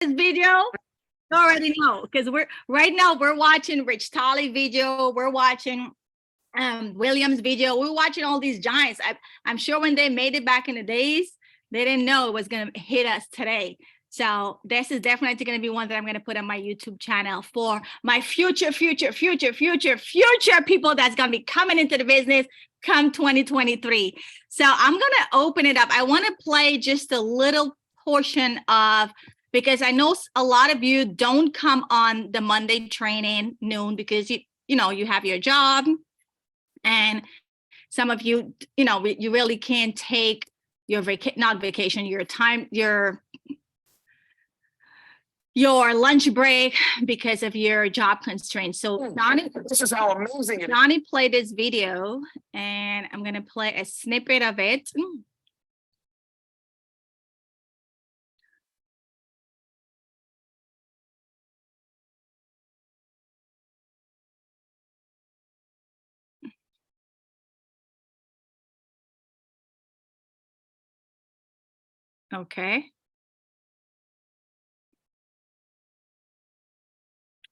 this video, you already know, because we're watching Rich Tolley video, we're watching Williams video, we're watching all these giants. I'm sure when they made it back in the days, they didn't know it was going to hit us today. So this is definitely going to be one that I'm going to put on my YouTube channel for my future people that's going to be coming into the business come 2023. So I'm going to open it up. I want to play just a little portion of, because I know a lot of you don't come on the Monday training noon because you have your job, and some of you, you really can't take your your lunch break because of your job constraints. So Donnie, this is how amazing it is. Donnie played this video, and I'm going to play a snippet of it. Okay.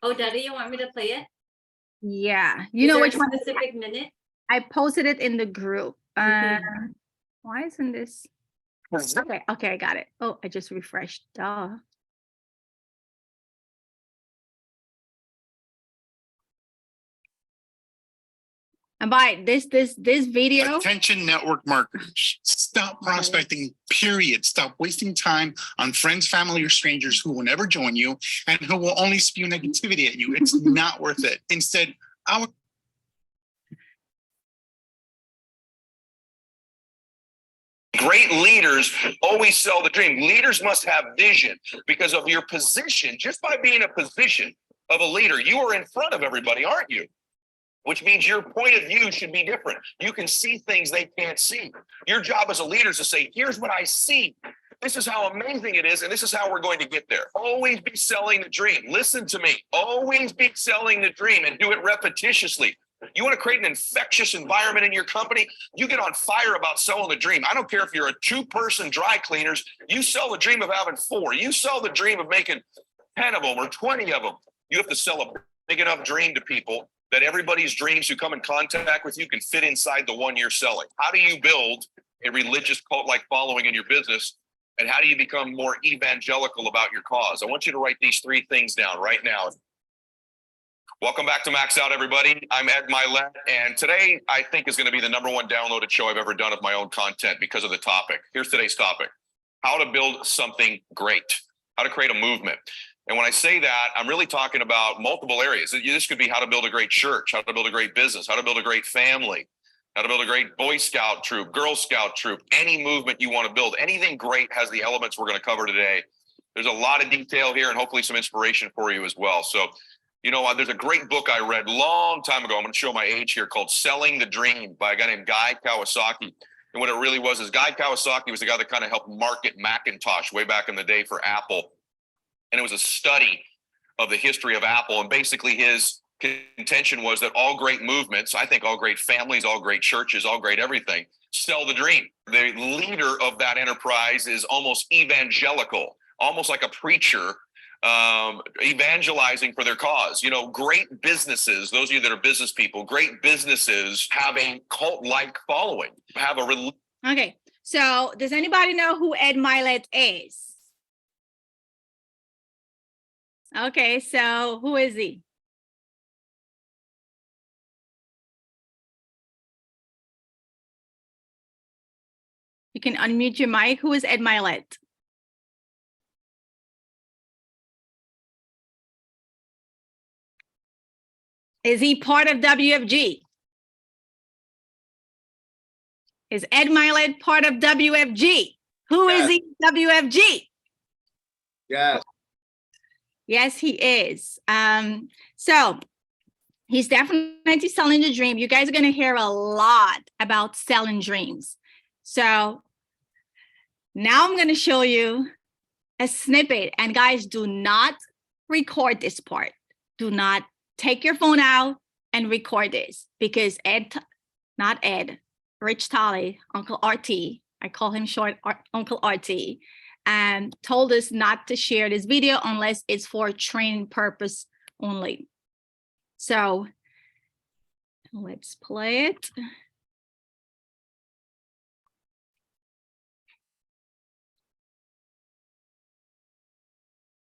Oh, Daddy, you want me to play it? Yeah. You know which one? Specific minute? I posted it in the group. Why isn't this? Okay, I got it. Oh, I just refreshed. Duh. And by this video. Attention network marketers, stop prospecting, period. Stop wasting time on friends, family, or strangers who will never join you and who will only spew negativity at you. It's not worth it. Instead, great leaders always sell the dream. Leaders must have vision because of your position. Just by being a position of a leader, you are in front of everybody, aren't you? Which means your point of view should be different. You can see things they can't see. Your job as a leader is to say, here's what I see. This is how amazing it is, and this is how we're going to get there. Always be selling the dream. Listen to me. Always be selling the dream and do it repetitiously. You want to create an infectious environment in your company? You get on fire about selling the dream. I don't care if you're a 2-person dry cleaners. You sell the dream of having 4. You sell the dream of making 10 of them or 20 of them. You have to sell a big enough dream to people that everybody's dreams who come in contact with you can fit inside the one you're selling. How do you build a religious cult-like following in your business? And how do you become more evangelical about your cause? I want you to write these 3 things down right now. Welcome back to Max Out, everybody. I'm Ed Milet, and today I think is going to be the #1 downloaded show I've ever done of my own content because of the topic. Here's today's topic: how to build something great, how to create a movement. And when I say that, I'm really talking about multiple areas. This could be how to build a great church, how to build a great business, how to build a great family, how to build a great Boy Scout troop, Girl Scout troop, any movement you want to build. Anything great has the elements we're going to cover today. There's a lot of detail here and hopefully some inspiration for you as well. So, there's a great book I read a long time ago. I'm going to show my age here, called Selling the Dream by a guy named Guy Kawasaki. And what it really was is Guy Kawasaki was the guy that kind of helped market Macintosh way back in the day for Apple. And it was a study of the history of Apple. And basically his contention was that all great movements, I think all great families, all great churches, all great everything, sell the dream. The leader of that enterprise is almost evangelical, almost like a preacher, evangelizing for their cause. Great businesses, those of you that are business people, great businesses have a cult-like following, Okay, so does anybody know who Ed Milet is? Okay, so who is he? You can unmute your mic. Who is Ed Milet? Is he part of WFG? Is Ed Milet part of WFG? Who is he, WFG? Yes. Yes, he is. So he's definitely selling the dream. You guys are going to hear a lot about selling dreams. So now I'm going to show you a snippet. And guys, do not record this part. Do not take your phone out and record this, because Rich Tolley, Uncle RT, I call him short Uncle RT, and told us not to share this video unless it's for training purpose only. So let's play it.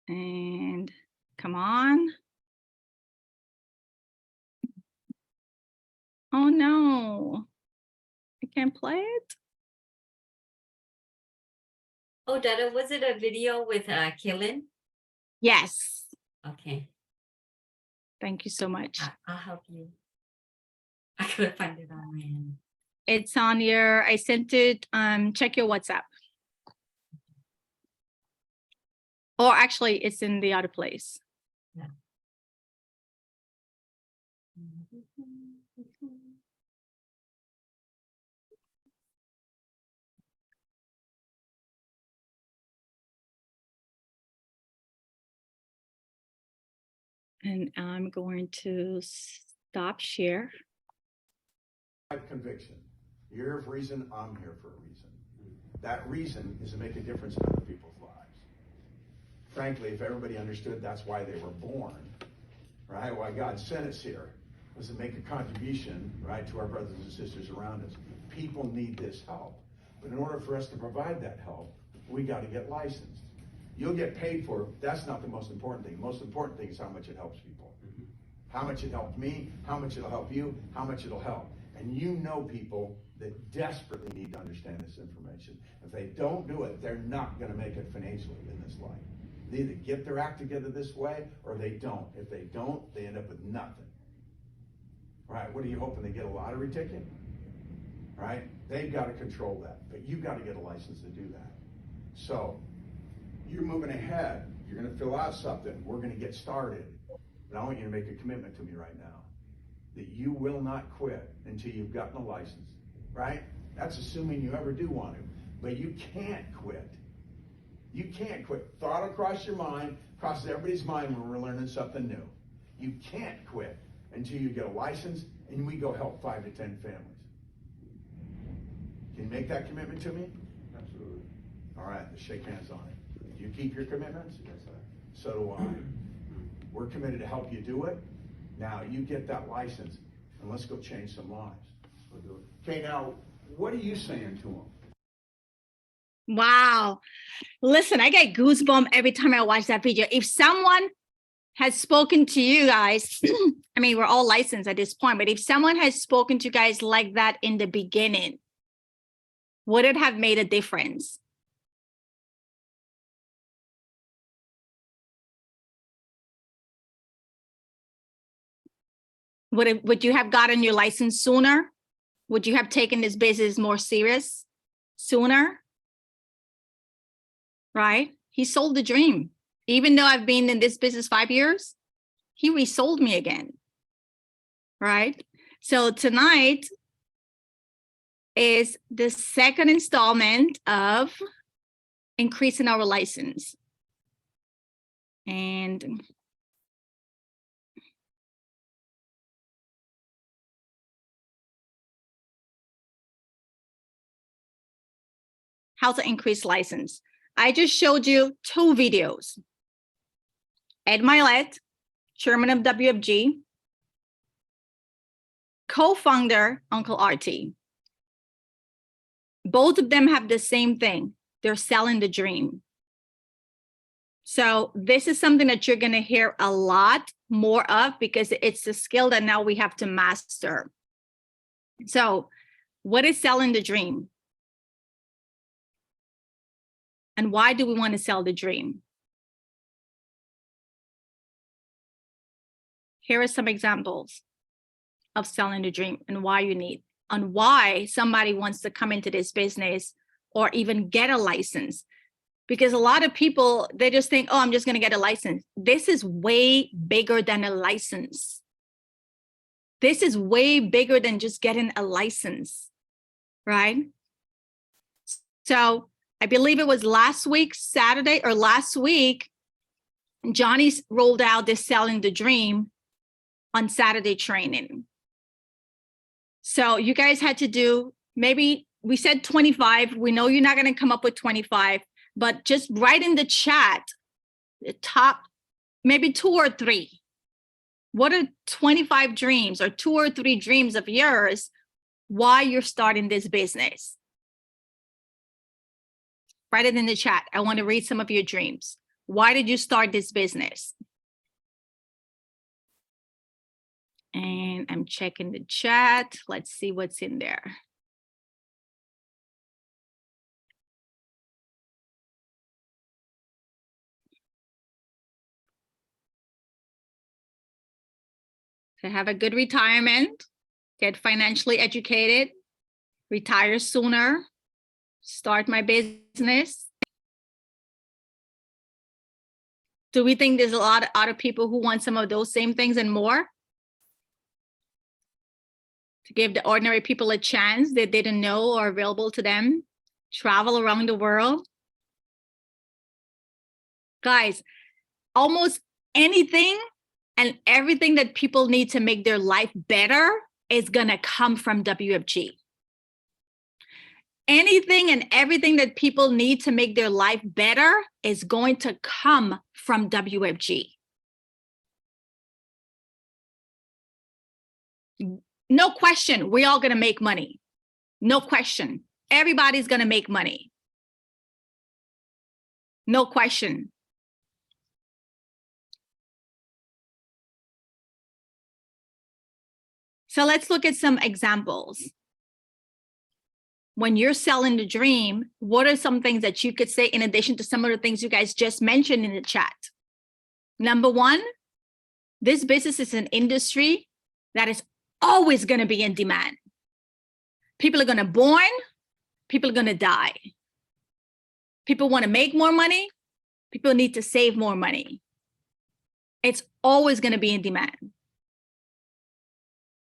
And come on. Oh no, I can't play it. Oh, Dada, was it a video with Kaylin? Yes, Okay, thank you so much. I'll help you. I couldn't find it on my end. It's on your, I sent it, check your WhatsApp. Or actually it's in the other place. And I'm going to stop share. Conviction. You're here for a reason, I'm here for a reason. That reason is to make a difference in other people's lives. Frankly, if everybody understood that's why they were born, right? Why God sent us here was to make a contribution, right, to our brothers and sisters around us. People need this help. But in order for us to provide that help, we got to get licensed. You'll get paid for it. That's not the most important thing. The most important thing is how much it helps people. How much it helped me, how much it'll help you, how much it'll help. And you know people that desperately need to understand this information. If they don't do it, they're not going to make it financially in this life. They either get their act together this way or they don't. If they don't, they end up with nothing. Right? What are you hoping? They get a lottery ticket? Right? They've got to control that. But you've got to get a license to do that. So you're moving ahead. You're going to fill out something. We're going to get started. But I want you to make a commitment to me right now that you will not quit until you've gotten a license, right? That's assuming you ever do want to, but you can't quit. You can't quit. Thought will cross your mind, crosses everybody's mind when we're learning something new. You can't quit until you get a license and we go help 5 to 10 families. Can you make that commitment to me? Absolutely. All right, let's shake hands on it. Do you keep your commitments? Yes, sir. So do I. We're committed to help you do it. Now you get that license and let's go change some lives. We'll do it. Okay, now what are you saying to them? Wow. Listen, I get goosebumps every time I watch that video. If someone has spoken to you guys, I mean, we're all licensed at this point, but if someone has spoken to you guys like that in the beginning, would it have made a difference? Would you have gotten your license sooner? Would you have taken this business more serious sooner? Right? He sold the dream. Even though I've been in this business 5 years, he resold me again. Right? So tonight is the second installment of increasing our license. And how to increase license. I just showed you 2 videos. Ed Milet, chairman of WFG, co-founder Uncle RT. Both of them have the same thing. They're selling the dream. So this is something that you're going to hear a lot more of because it's a skill that now we have to master. So what is selling the dream? And why do we want to sell the dream? Here are some examples of selling the dream and why you need, and why somebody wants to come into this business or even get a license. Because a lot of people, they just think, oh, I'm just going to get a license. This is way bigger than a license. This is way bigger than just getting a license, right? So I believe it was last week, Saturday or last week, Johnny rolled out this Selling the Dream on Saturday training. So you guys had to do, maybe we said 25. We know you're not going to come up with 25, but just write in the chat the top, maybe 2 or 3. What are 25 dreams or 2 or 3 dreams of yours why you're starting this business? Write it in the chat. I want to read some of your dreams. Why did you start this business? And I'm checking the chat. Let's see what's in there. To have a good retirement, get financially educated, retire sooner, start my business. Do we think there's a lot of other people who want some of those same things and more? To give the ordinary people a chance that they didn't know are available to them, travel around the world. Guys, almost anything and everything that people need to make their life better is gonna come from WFG. Anything and everything that people need to make their life better is going to come from WFG. No question, we're all gonna make money. No question, everybody's gonna make money. No question. So let's look at some examples. When you're selling the dream, what are some things that you could say in addition to some of the things you guys just mentioned in the chat? Number 1, this business is an industry that is always going to be in demand. People are going to born, people are going to die. People want to make more money, people need to save more money. It's always going to be in demand.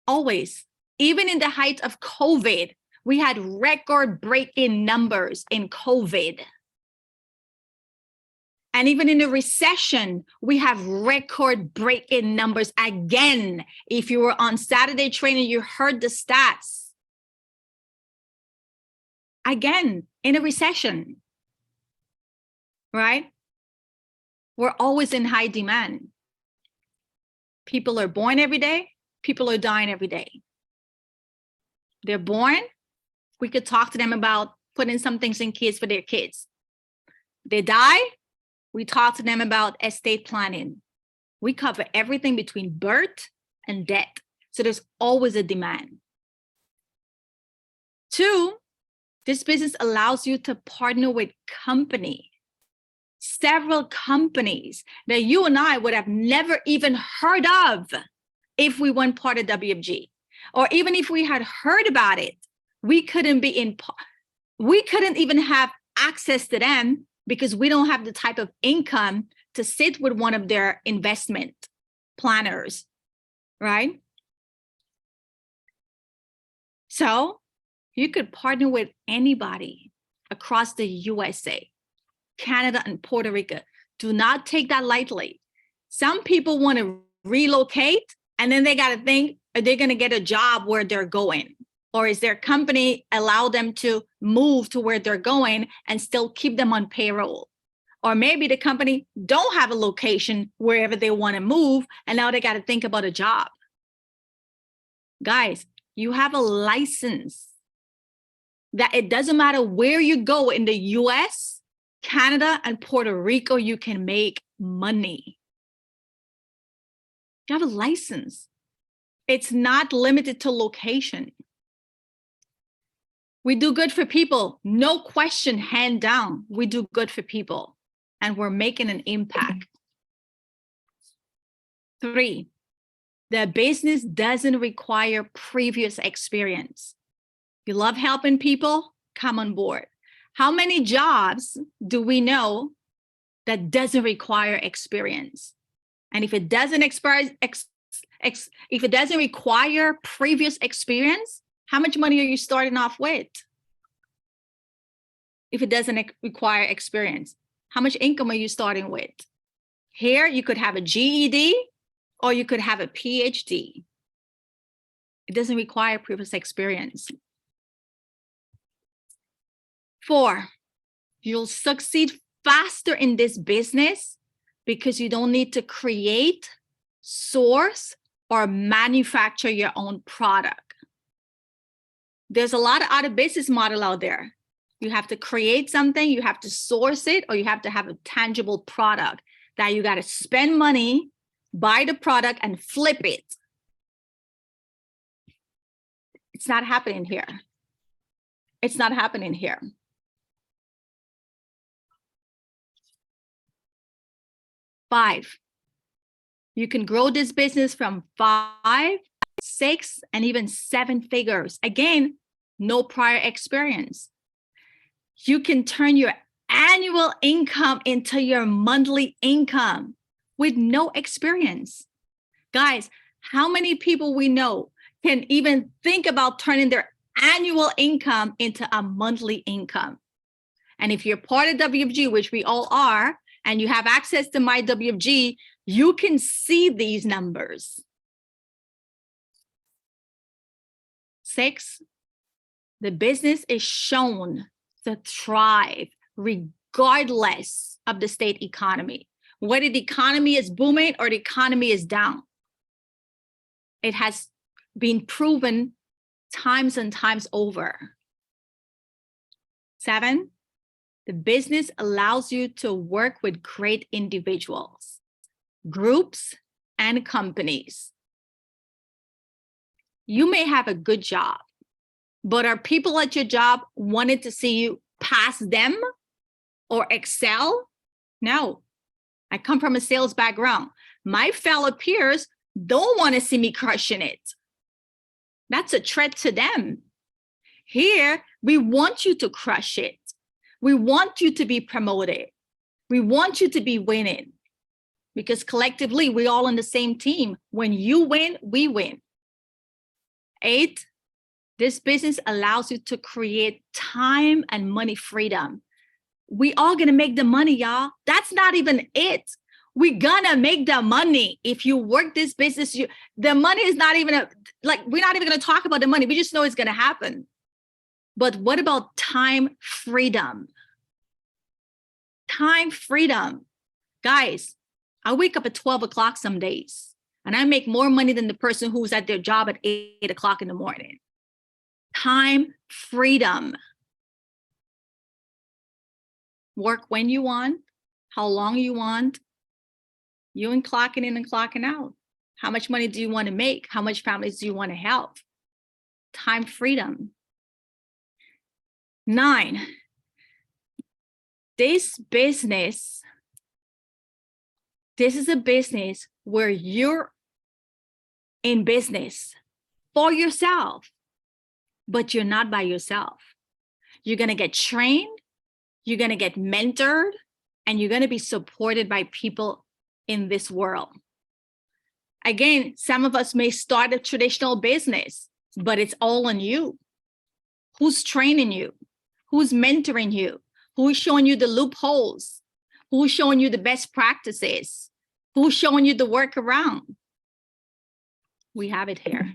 Always. Even in the height of COVID, we had record-breaking numbers in COVID. And even in a recession, we have record-breaking numbers again. If you were on Saturday training, you heard the stats. Again, in a recession, right? We're always in high demand. People are born every day. People are dying every day. They're born. We could talk to them about putting some things in kids for their kids. They die. We talk to them about estate planning. We cover everything between birth and death. So there's always a demand. 2, this business allows you to partner with company. Several companies that you and I would have never even heard of if we weren't part of WFG. Or even if we had heard about it, we couldn't even have access to them because we don't have the type of income to sit with one of their investment planners, right? So you could partner with anybody across the USA, Canada, and Puerto Rico. Do not take that lightly. Some people want to relocate and then they got to think, are they going to get a job where they're going? Or is their company allow them to move to where they're going and still keep them on payroll? Or maybe the company don't have a location wherever they want to move, and now they got to think about a job. Guys, you have a license that it doesn't matter where you go in the US, Canada, and Puerto Rico, you can make money. You have a license. It's not limited to location. We do good for people, no question, hand down. We do good for people and we're making an impact. 3, the business doesn't require previous experience. You love helping people? Come on board. How many jobs do we know that doesn't require experience? And if it doesn't require previous experience, how much money are you starting off with? If it doesn't require experience, how much income are you starting with? Here, you could have a GED or you could have a PhD. It doesn't require previous experience. 4, You'll succeed faster in this business because you don't need to create, source, or manufacture your own product. There's a lot of other business model out there. You have to create something, you have to source it, or you have to have a tangible product that you got to spend money, buy the product, and flip it. It's not happening here. It's not happening here. Five, you can grow this business from 5, 6, and even 7 figures. Again, no prior experience. You can turn your annual income into your monthly income with no experience. Guys, how many people we know can even think about turning their annual income into a monthly income? And if you're part of WFG, which we all are, and you have access to my WFG, you can see these numbers. 6, the business is shown to thrive regardless of the state economy, whether the economy is booming or the economy is down. It has been proven times and times over. 7, the business allows you to work with great individuals, groups, and companies. You may have a good job, but are people at your job wanting to see you pass them or excel? No. I come from a sales background. My fellow peers don't want to see me crushing it. That's a threat to them. Here, we want you to crush it. We want you to be promoted. We want you to be winning because collectively, we're all on the same team. When you win, we win. 8, this business allows you to create time and money freedom. We all gonna make the money, y'all. That's not even it. We're gonna make the money. If you work this business, the money is not even we're not even gonna talk about the money. We just know it's gonna happen. But what about time freedom? Time freedom. Guys, I wake up at 12 o'clock some days, and I make more money than the person who's at their job at 8 o'clock in the morning. Time freedom. Work when you want, how long you want. You and clocking in and clocking out. How much money do you want to make? How much families do you want to help? Time freedom. 9, this is a business where you're in business for yourself, but you're not by yourself. You're going to get trained, you're going to get mentored, and you're going to be supported by people in this world. Again, some of us may start a traditional business, but it's all on you. Who's training you? Who's mentoring you? Who's showing you the loopholes? Who's showing you the best practices? Who's showing you the workaround? We have it here.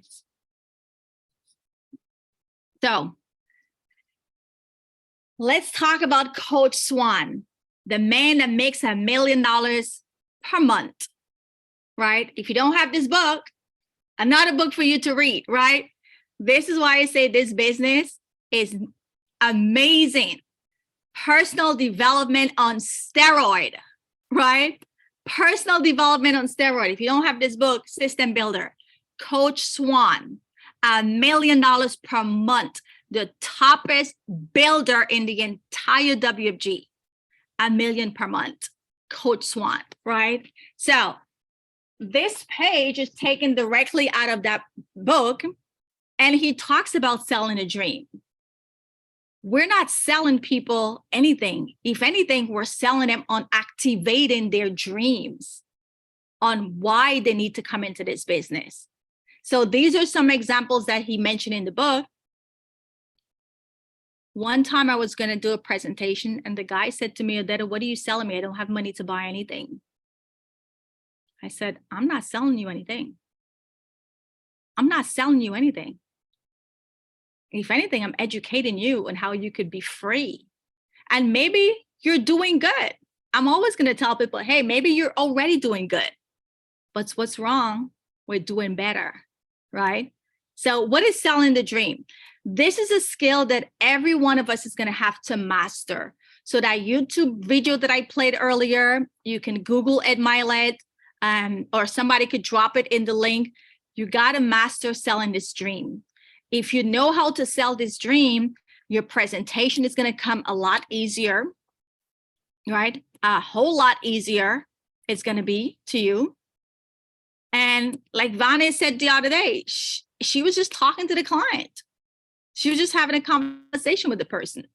So let's talk about Coach Swann, the man that makes $1 million per month, right? If you don't have this book, another book for you to read, right? This is why I say this business is amazing. Personal development on steroid, right? Personal development on steroid. If you don't have this book, System Builder, Coach Swann, $1 million per month, the toppest builder in the entire WFG, $1 million per month, Coach Swann, right? So this page is taken directly out of that book, and he talks about selling a dream. We're not selling people anything. If anything, we're selling them on activating their dreams, on why they need to come into this business. So these are some examples that he mentioned in the book. One time I was going to do a presentation, and the guy said to me, Odetta, what are you selling me? I don't have money to buy anything. I said, I'm not selling you anything. I'm not selling you anything. If anything, I'm educating you on how you could be free. And maybe you're doing good. I'm always going to tell people, hey, maybe you're already doing good. But what's wrong? We're doing better, right? So what is selling the dream? This is a skill that every one of us is going to have to master. So that YouTube video that I played earlier, you can Google admire it, or somebody could drop it in the link. You got to master selling this dream. If you know how to sell this dream, your presentation is going to come a lot easier, right? A whole lot easier it's going to be to you. And like Vane said the other day, she was just talking to the client. She was just having a conversation with the person.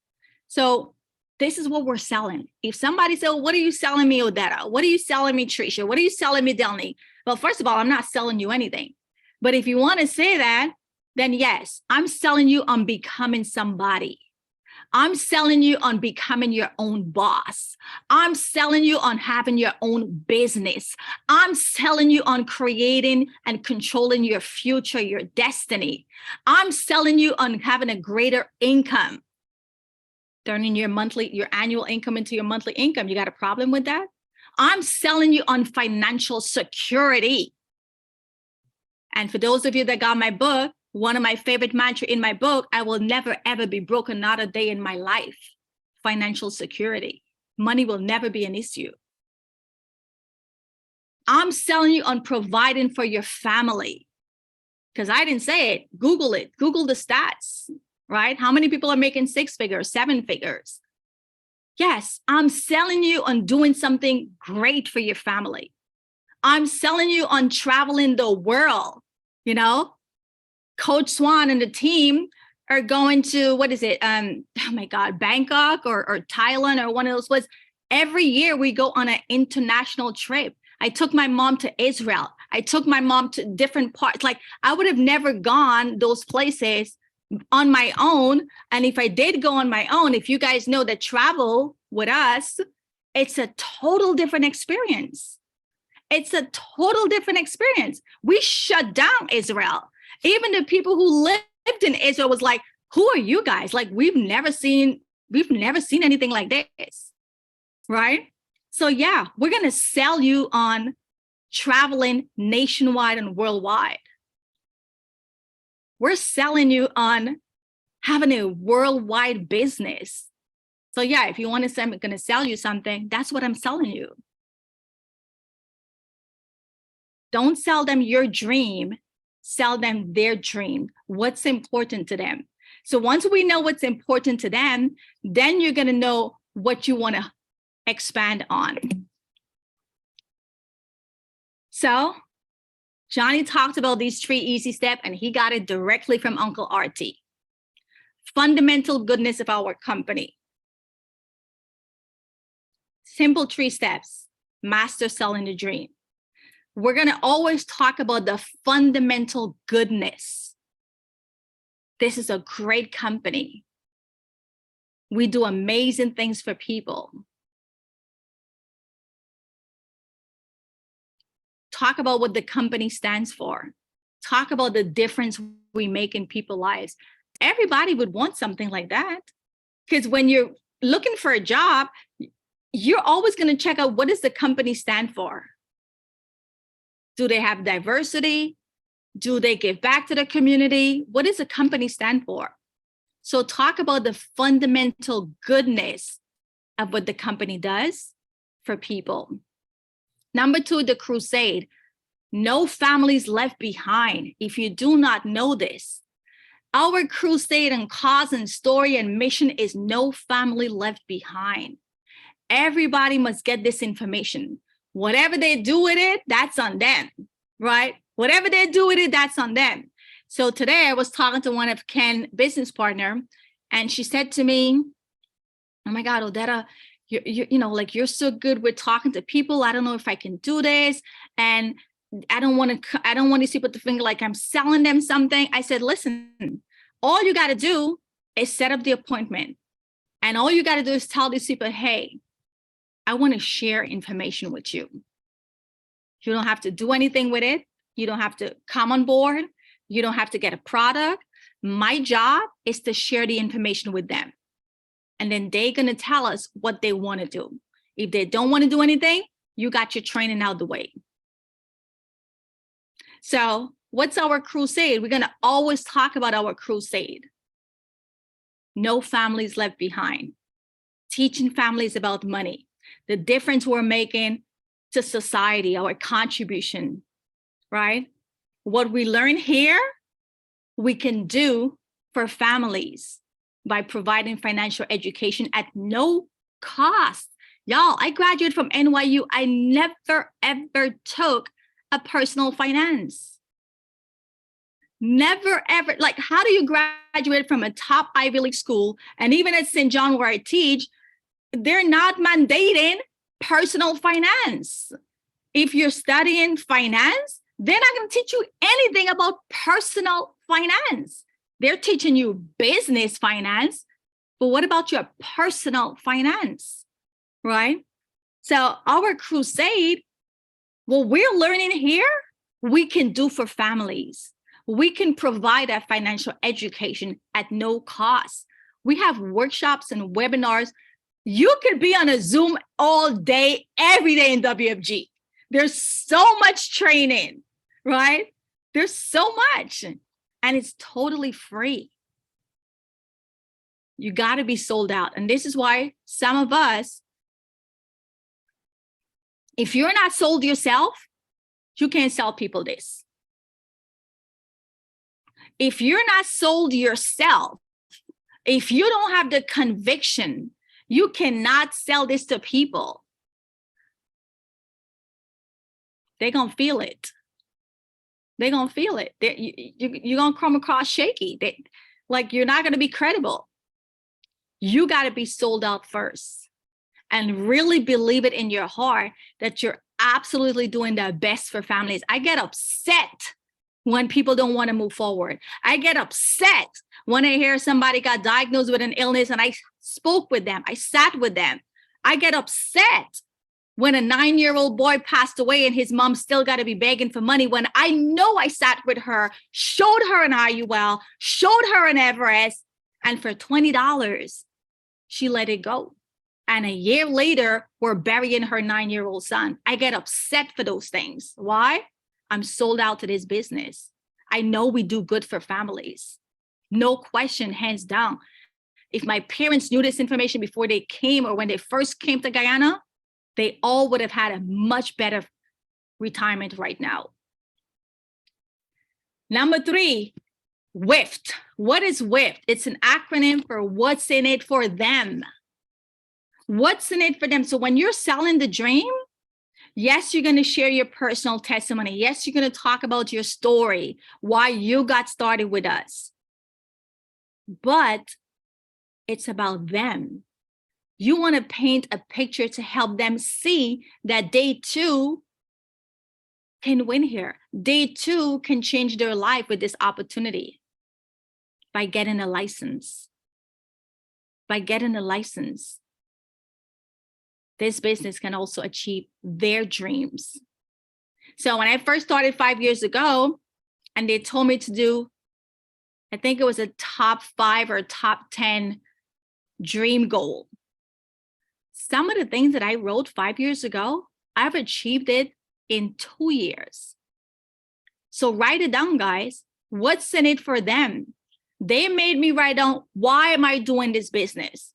So this is what we're selling. If somebody said, well, what are you selling me, Odetta? What are you selling me, Tricia? What are you selling me, Delny? Well, first of all, I'm not selling you anything. But if you want to say that, then yes, I'm selling you on becoming somebody. I'm selling you on becoming your own boss. I'm selling you on having your own business. I'm selling you on creating and controlling your future, your destiny. I'm selling you on having a greater income, turning your annual income into your monthly income. You got a problem with that? I'm selling you on financial security. And for those of you that got my book, one of my favorite mantra in my book, I will never, ever be broken, not a day in my life. Financial security. Money will never be an issue. I'm selling you on providing for your family. Because I didn't say it. Google it. Google the stats, right? How many people are making 6 figures, 7 figures? Yes, I'm selling you on doing something great for your family. I'm selling you on traveling the world, you know? Coach Swann and the team are going to, oh my God, Bangkok or Thailand or one of those places. Every year we go on an international trip. I took my mom to Israel. I took my mom to different parts. Like I would have never gone those places on my own. And if I did go on my own, if you guys know that travel with us, it's a total different experience. It's a total different experience. We shut down Israel. Even the people who lived in Israel was like, who are you guys? Like, we've never seen anything like this, right? So yeah, we're going to sell you on traveling nationwide and worldwide. We're selling you on having a worldwide business. So yeah, if you want to say I'm going to sell you something, that's what I'm selling you. Don't sell them your dream. Sell them their dream, what's important to them. So once we know what's important to them, then you're going to know what you want to expand on. So Johnny talked about these 3 easy steps, and he got it directly from Uncle RT. Fundamental goodness of our company. Simple 3 steps. Master selling the dream. We're going to always talk about the fundamental goodness. This is a great company. We do amazing things for people. Talk about what the company stands for. Talk about the difference we make in people's lives. Everybody would want something like that. Because when you're looking for a job, you're always going to check out what does the company stand for. Do they have diversity? Do they give back to the community? What does the company stand for? So talk about the fundamental goodness of what the company does for people. Number 2, the crusade. No families left behind. If you do not know this, our crusade and cause and story and mission is no family left behind. Everybody must get this information. Whatever they do with it, that's on them, right? Whatever they do with it, that's on them. So today I was talking to one of Ken's business partner, and she said to me, oh my God, Odetta, you're so good with talking to people. I don't know if I can do this. And I don't want to see put the finger like I'm selling them something. I said, listen, all you got to do is set up the appointment. And all you got to do is tell these people, hey, I want to share information with you. You don't have to do anything with it. You don't have to come on board. You don't have to get a product. My job is to share the information with them. And then they're going to tell us what they want to do. If they don't want to do anything, you got your training out the way. So what's our crusade? We're going to always talk about our crusade. No families left behind. Teaching families about money, the difference we're making to society, our contribution, right? What we learn here, we can do for families by providing financial education at no cost. Y'all, I graduated from NYU. I never, ever took a personal finance. Never, ever. Like, how do you graduate from a top Ivy League school? And even at St. John, where I teach, they're not mandating personal finance. If you're studying finance, they're not going to teach you anything about personal finance. They're teaching you business finance, but what about your personal finance, right? So our crusade, what we're learning here, we can do for families. We can provide that financial education at no cost. We have workshops and webinars. You could be on a Zoom all day, every day in WFG. There's so much training, right? There's so much, and it's totally free. You got to be sold out. And this is why some of us, if you're not sold yourself, you can't sell people this. If you're not sold yourself, if you don't have the conviction, you cannot sell this to people. They're going to feel it. They're going to feel it. You're going to come across shaky. Like, you're not going to be credible. You got to be sold out first and really believe it in your heart that you're absolutely doing the best for families. I get upset when people don't want to move forward. I get upset when I hear somebody got diagnosed with an illness and I spoke with them, I sat with them. I get upset when a 9-year-old boy passed away and his mom still got to be begging for money, when I know I sat with her, showed her an IUL, showed her an Everest, and for $20, she let it go. And a year later, we're burying her 9-year-old son. I get upset for those things. Why? I'm sold out to this business. I know we do good for families. No question, hands down. If my parents knew this information before they came or when they first came to Guyana, they all would have had a much better retirement right now. Number 3, WIFT. What is WIFT? It's an acronym for what's in it for them. What's in it for them? So when you're selling the dream, yes, you're going to share your personal testimony. Yes, you're going to talk about your story, why you got started with us. But it's about them. You want to paint a picture to help them see that they too can win here. They too can change their life with this opportunity by getting a license. By getting a license, this business can also achieve their dreams. So when I first started 5 years ago, and they told me to do, I think it was a top 5 or top 10 dream goal. Some of the things that I wrote 5 years ago, I've achieved it in 2 years. So write it down, guys. What's in it for them? They made me write down, why am I doing this business?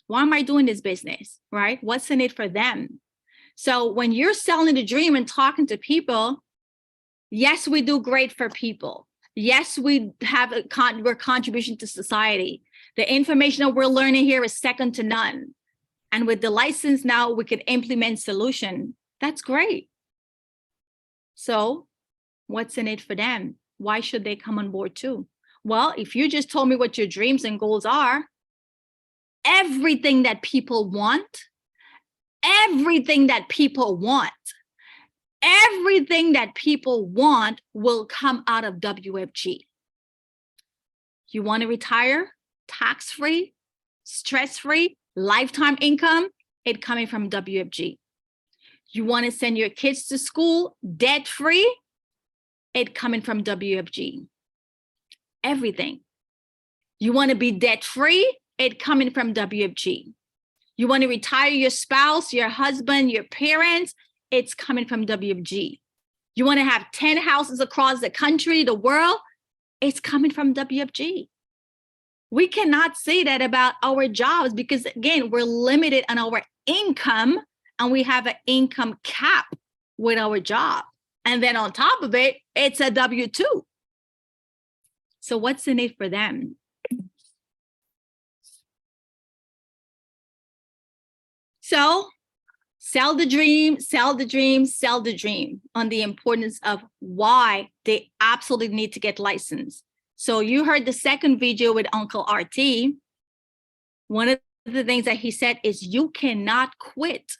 Why am I doing this business, right? What's in it for them? So when you're selling the dream and talking to people, yes, we do great for people. Yes, we have we're contribution to society. The information that we're learning here is second to none. And with the license now, we can implement solution. That's great. So what's in it for them? Why should they come on board too? Well, if you just told me what your dreams and goals are, everything that people want, everything that people want, everything that people want will come out of WFG. You want to retire tax-free, stress-free, lifetime income, it coming from WFG. You want to send your kids to school debt-free, it coming from WFG. Everything. You want to be debt-free, It's coming from WFG. You want to retire your spouse, your husband, your parents, it's coming from WFG. You want to have 10 houses across the country, the world, it's coming from WFG. We cannot say that about our jobs because, again, we're limited on our income and we have an income cap with our job. And then on top of it, it's a W-2. So what's in it for them? So sell the dream, sell the dream, sell the dream on the importance of why they absolutely need to get licensed. So you heard the second video with Uncle RT. One of the things that he said is you cannot quit.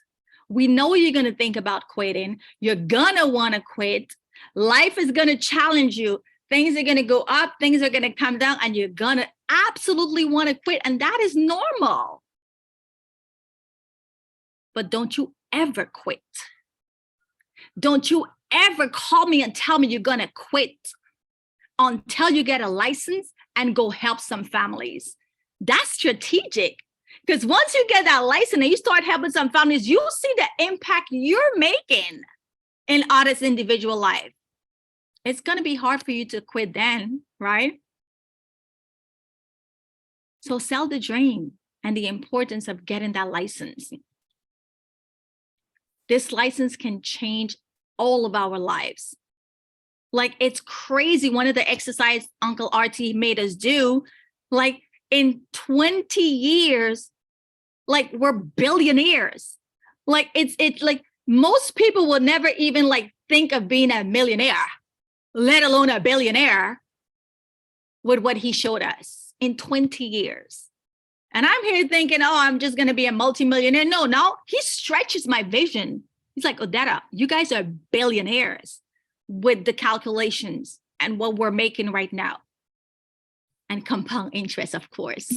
We know you're going to think about quitting. You're going to want to quit. Life is going to challenge you. Things are going to go up. Things are going to come down, and you're going to absolutely want to quit. And that is normal. But don't you ever quit. Don't you ever call me and tell me you're going to quit until you get a license and go help some families. That's strategic. Because once you get that license and you start helping some families, you see the impact you're making in others' individual life. It's going to be hard for you to quit then, right? So sell the dream and the importance of getting that license. This license can change all of our lives. Like, it's crazy. One of the exercises Uncle RT made us do, like in 20 years, like we're billionaires. Like it's like most people will never even like think of being a millionaire, let alone a billionaire, with what he showed us in 20 years. And I'm here thinking, oh, I'm just going to be a multimillionaire. No, he stretches my vision. He's like, Odetta, you guys are billionaires with the calculations and what we're making right now. And compound interest, of course,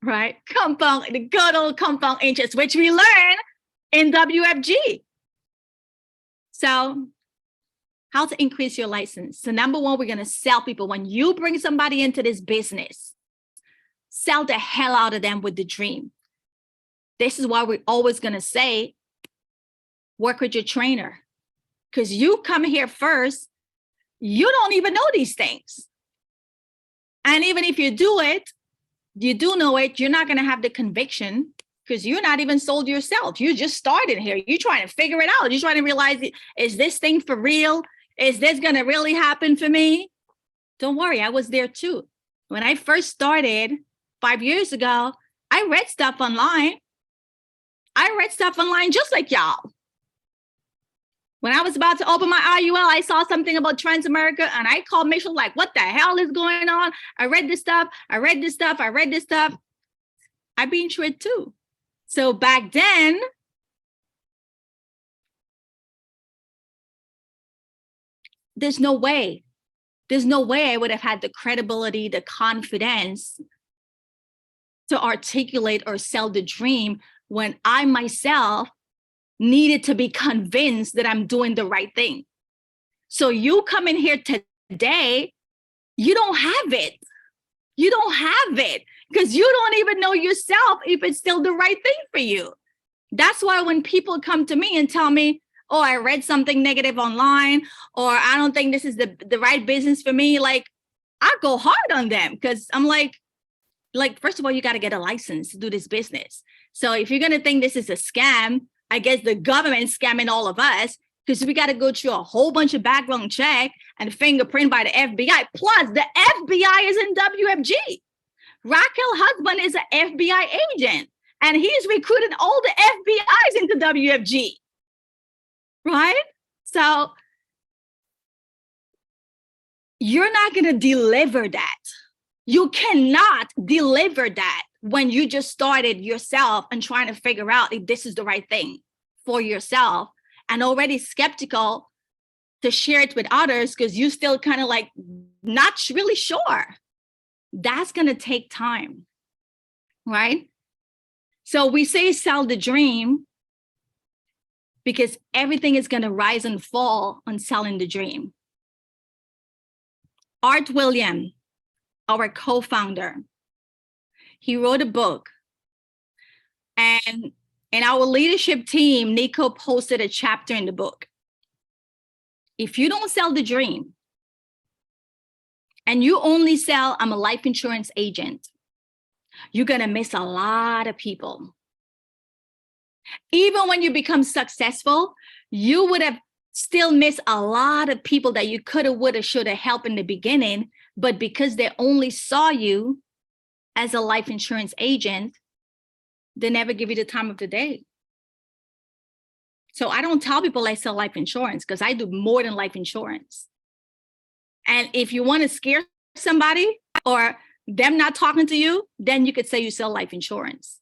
right? The good old compound interest, which we learn in WFG. So how to increase your license. So number one, we're going to sell people. When you bring somebody into this business, sell the hell out of them with the dream. This is why we're always going to say, work with your trainer. Because you come here first, you don't even know these things. And even if you do it, you do know it, you're not going to have the conviction because you're not even sold yourself. You just started here. You're trying to figure it out. You're trying to realize, is this thing for real? Is this going to really happen for me? Don't worry, I was there too. When I first started 5 years ago, I read stuff online. Just like y'all. When I was about to open my IUL, I saw something about Transamerica and I called Mitchell like, what the hell is going on? I read this stuff. I've been through it too. So back then, there's no way I would have had the credibility, the confidence to articulate or sell the dream when I myself needed to be convinced that I'm doing the right thing. So you come in here today, you don't have it. Because you don't even know yourself if it's still the right thing for you. That's why when people come to me and tell me, oh, I read something negative online, or I don't think this is the right business for me, like, I go hard on them because I'm like, first of all, you got to get a license to do this business. So if you're going to think this is a scam, I guess the government's scamming all of us because we got to go through a whole bunch of background check and fingerprint by the FBI. Plus, the FBI is in WFG. Raquel's husband is an FBI agent, and he's recruiting all the FBIs into WFG, right? So you're not going to deliver that. You cannot deliver that when you just started yourself and trying to figure out if this is the right thing for yourself and already skeptical to share it with others because you still kind of like not really sure. That's going to take time, right? So we say sell the dream because everything is going to rise and fall on selling the dream. Art William, our co-founder, He wrote a book. And our leadership team, Nico posted a chapter in the book. If you don't sell the dream, and you only sell, I'm a life insurance agent, you're going to miss a lot of people. Even when you become successful, you would have still missed a lot of people that you could have, would have, should have helped in the beginning. But because they only saw you as a life insurance agent, they never give you the time of the day. So I don't tell people I sell life insurance, because I do more than life insurance. And if you want to scare somebody or them not talking to you, then you could say you sell life insurance,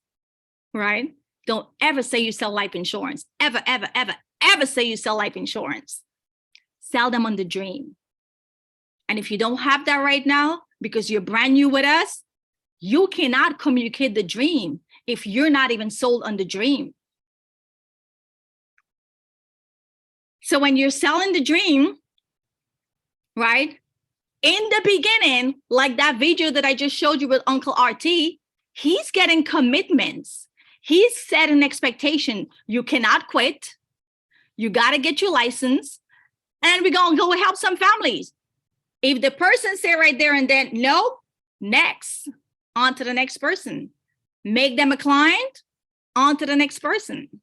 right? Don't ever say you sell life insurance. Ever, ever, ever, ever say you sell life insurance. Sell them on the dream. And if you don't have that right now, because you're brand new with us, you cannot communicate the dream if you're not even sold on the dream. So when you're selling the dream, right? In the beginning, like that video that I just showed you with Uncle RT, he's getting commitments. He's set an expectation. You cannot quit. You got to get your license. And we're going to go help some families. If the person say right there and then, no, next, on to the next person. Make them a client, on to the next person.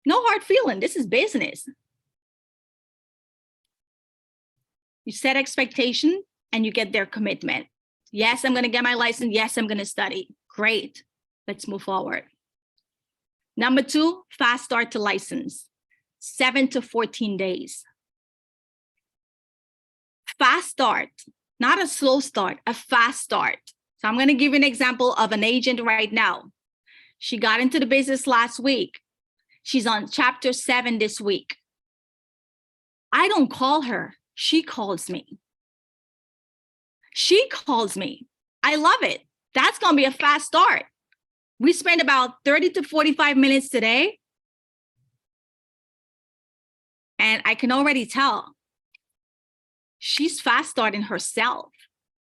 No hard feeling. This is business. You set expectation and you get their commitment. Yes, I'm going to get my license. Yes, I'm going to study. Great. Let's move forward. Number 2, fast start to license. 7 to 14 days. Fast start, not a slow start, a fast start. So I'm going to give you an example of an agent right now. She got into the business last week. She's on chapter 7 this week. I don't call her. She calls me. She calls me. I love it. That's going to be a fast start. We spent about 30 to 45 minutes today. And I can already tell she's fast starting herself.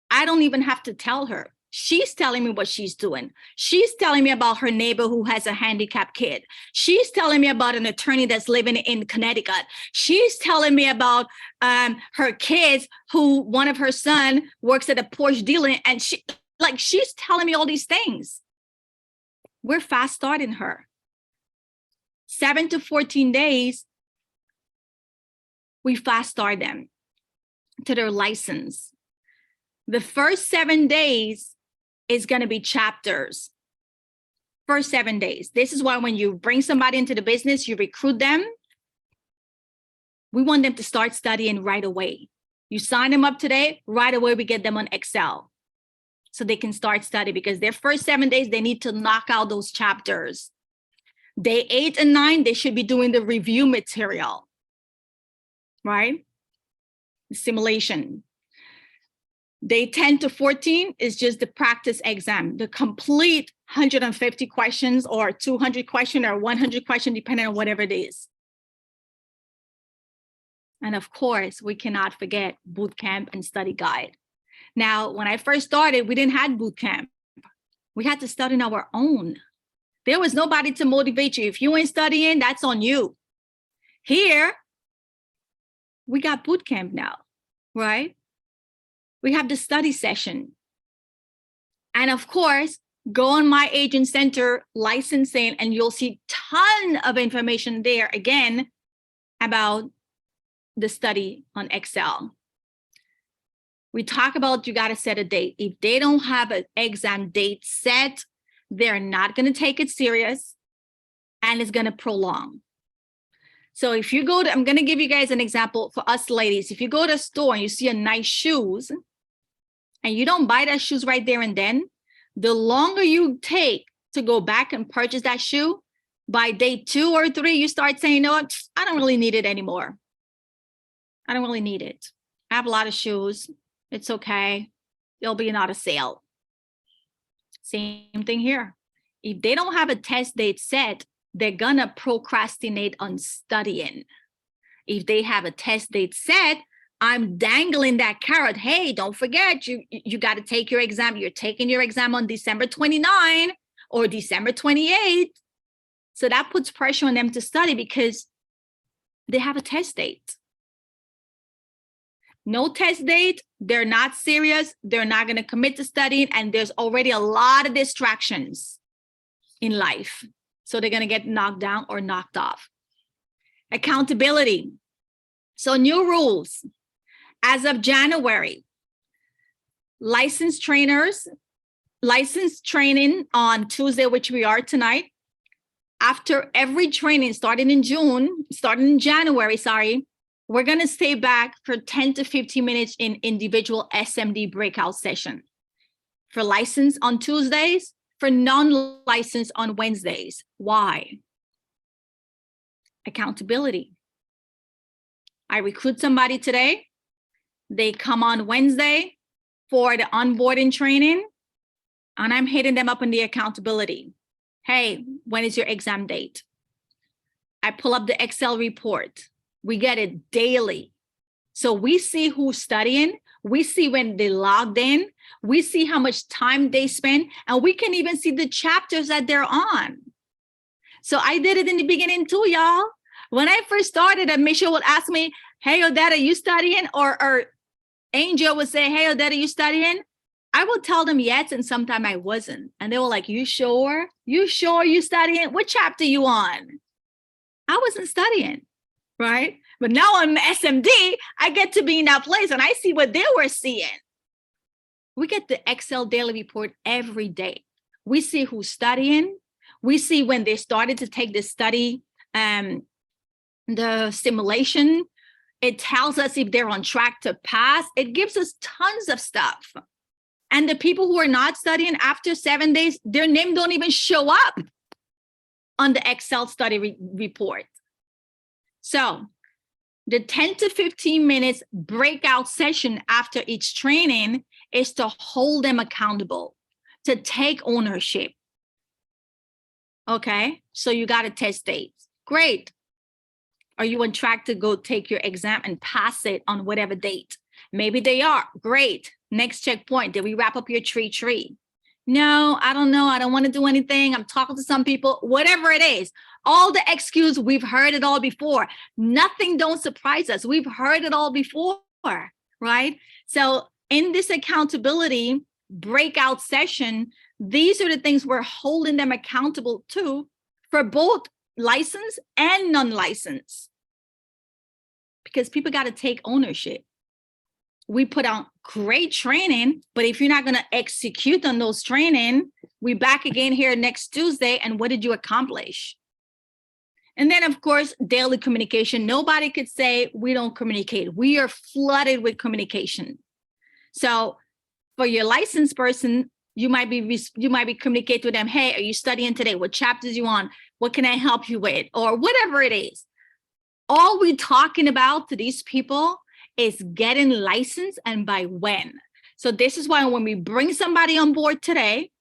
I don't even have to tell her. She's telling me what she's doing. She's telling me about her neighbor who has a handicapped kid. She's telling me about an attorney that's living in Connecticut. She's telling me about her kids who one of her son works at a Porsche dealer. And she's telling me all these things. We're fast starting her. 7 to 14 days, we fast start them to their license. The first 7 days is going to be chapters. First 7 days. This is why when you bring somebody into the business, you recruit them. We want them to start studying right away. You sign them up today, right away we get them on Excel so they can start studying, because their first 7 days, they need to knock out those chapters. Day 8 and 9, they should be doing the review material, right? Simulation. Day 10 to 14 is just the practice exam, the complete 150 questions or 200 questions or 100 questions, depending on whatever it is. And of course, we cannot forget boot camp and study guide. Now, when I first started, we didn't have boot camp. We had to study on our own. There was nobody to motivate you. If you ain't studying, that's on you. Here, we got boot camp now, right? We have the study session. And of course, go on My Agent Center licensing and you'll see a ton of information there again about the study on Excel. We talk about you got to set a date. If they don't have an exam date set, they're not going to take it serious and it's going to prolong. So if you go to, I'm going to give you guys an example for us ladies. If you go to a store and you see a nice shoes and you don't buy that shoes right there and then, the longer you take to go back and purchase that shoe, by day 2 or 3, you start saying, no, I don't really need it anymore. I don't really need it. I have a lot of shoes. It's okay. There'll be not a sale. Same thing here. If they don't have a test date set, they're gonna procrastinate on studying. If they have a test date set, I'm dangling that carrot. Hey, don't forget, you got to take your exam. You're taking your exam on December 29 or December 28th. So that puts pressure on them to study because they have a test date. No test date, they're not serious, they're not going to commit to studying, and there's already a lot of distractions in life. So they're going to get knocked down or knocked off. Accountability. So new rules. As of January, licensed training on Tuesday, which we are tonight. After every training, starting in January, we're going to stay back for 10 to 15 minutes in individual SMD breakout session. For licensed on Tuesdays, for non-licensed on Wednesdays. Why? Accountability. I recruit somebody today. They come on Wednesday for the onboarding training, and I'm hitting them up on the accountability. Hey, when is your exam date? I pull up the Excel report. We get it daily. So we see who's studying. We see when they logged in. We see how much time they spend. And we can even see the chapters that they're on. So I did it in the beginning too, y'all. When I first started, Misha would ask me, hey, Odette, are you studying? Or Angel would say, hey, Odette, are you studying? I would tell them yes, and sometimes I wasn't. And they were like, you sure? You sure you studying? What chapter you on? I wasn't studying, right? But now I'm SMD, I get to be in that place and I see what they were seeing. We get the Excel daily report every day. We see who's studying. We see when they started to take the study, the simulation. It tells us if they're on track to pass. It gives us tons of stuff. And the people who are not studying after 7 days, their name don't even show up on the Excel study report. So the 10 to 15 minutes breakout session after each training is to hold them accountable, to take ownership. Okay, so you got a test date. Great. Are you on track to go take your exam and pass it on whatever date? Maybe they are. Great. Next checkpoint. Did we wrap up your tree? No, I don't know. I don't want to do anything. I'm talking to some people, whatever it is. All the excuse, we've heard it all before. Nothing don't surprise us. We've heard it all before, right? So in this accountability breakout session, these are the things we're holding them accountable to for both licensed and non-licensed. Because people got to take ownership. We put on great training, but if you're not going to execute on those training, we're back again here next Tuesday. And what did you accomplish? And then, of course, daily communication. Nobody could say we don't communicate. We are flooded with communication. So for your licensed person, you might be communicating with them. Hey, are you studying today? What chapters you on? What can I help you with? Or whatever it is. All we're talking about to these people is getting licensed and by when. So this is why when we bring somebody on board today,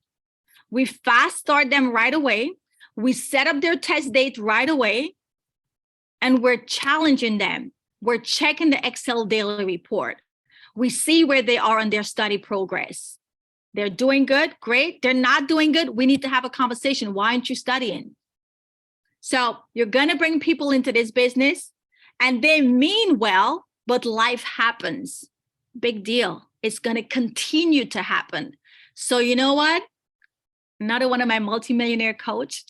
we fast start them right away. We set up their test date right away, and we're challenging them. We're checking the Excel daily report. We see where they are on their study progress. They're doing good, great. They're not doing good, we need to have a conversation. Why aren't you studying? So you're gonna bring people into this business and they mean well, but life happens. Big deal. It's gonna continue to happen. So you know what? Another one of my multimillionaire coach,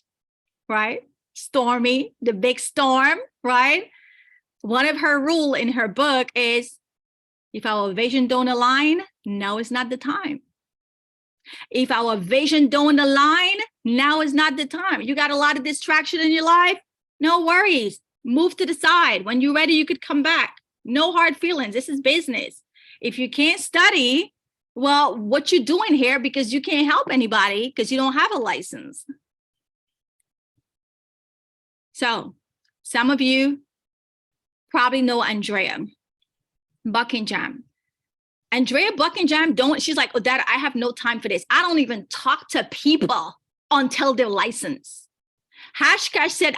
right? Stormy, the big storm, right? One of her rule in her book is, if our vision don't align, now is not the time. If our vision don't align, now is not the time. You got a lot of distraction in your life? No worries. Move to the side. When you're ready, you could come back. No hard feelings. This is business. If you can't study, well, what you doing here? Because you can't help anybody because you don't have a license. So some of you probably know Andrea Buckingham. Andrea Buckingham, she's like, oh, Dad, I have no time for this. I don't even talk to people until they're licensed. Hashkash said,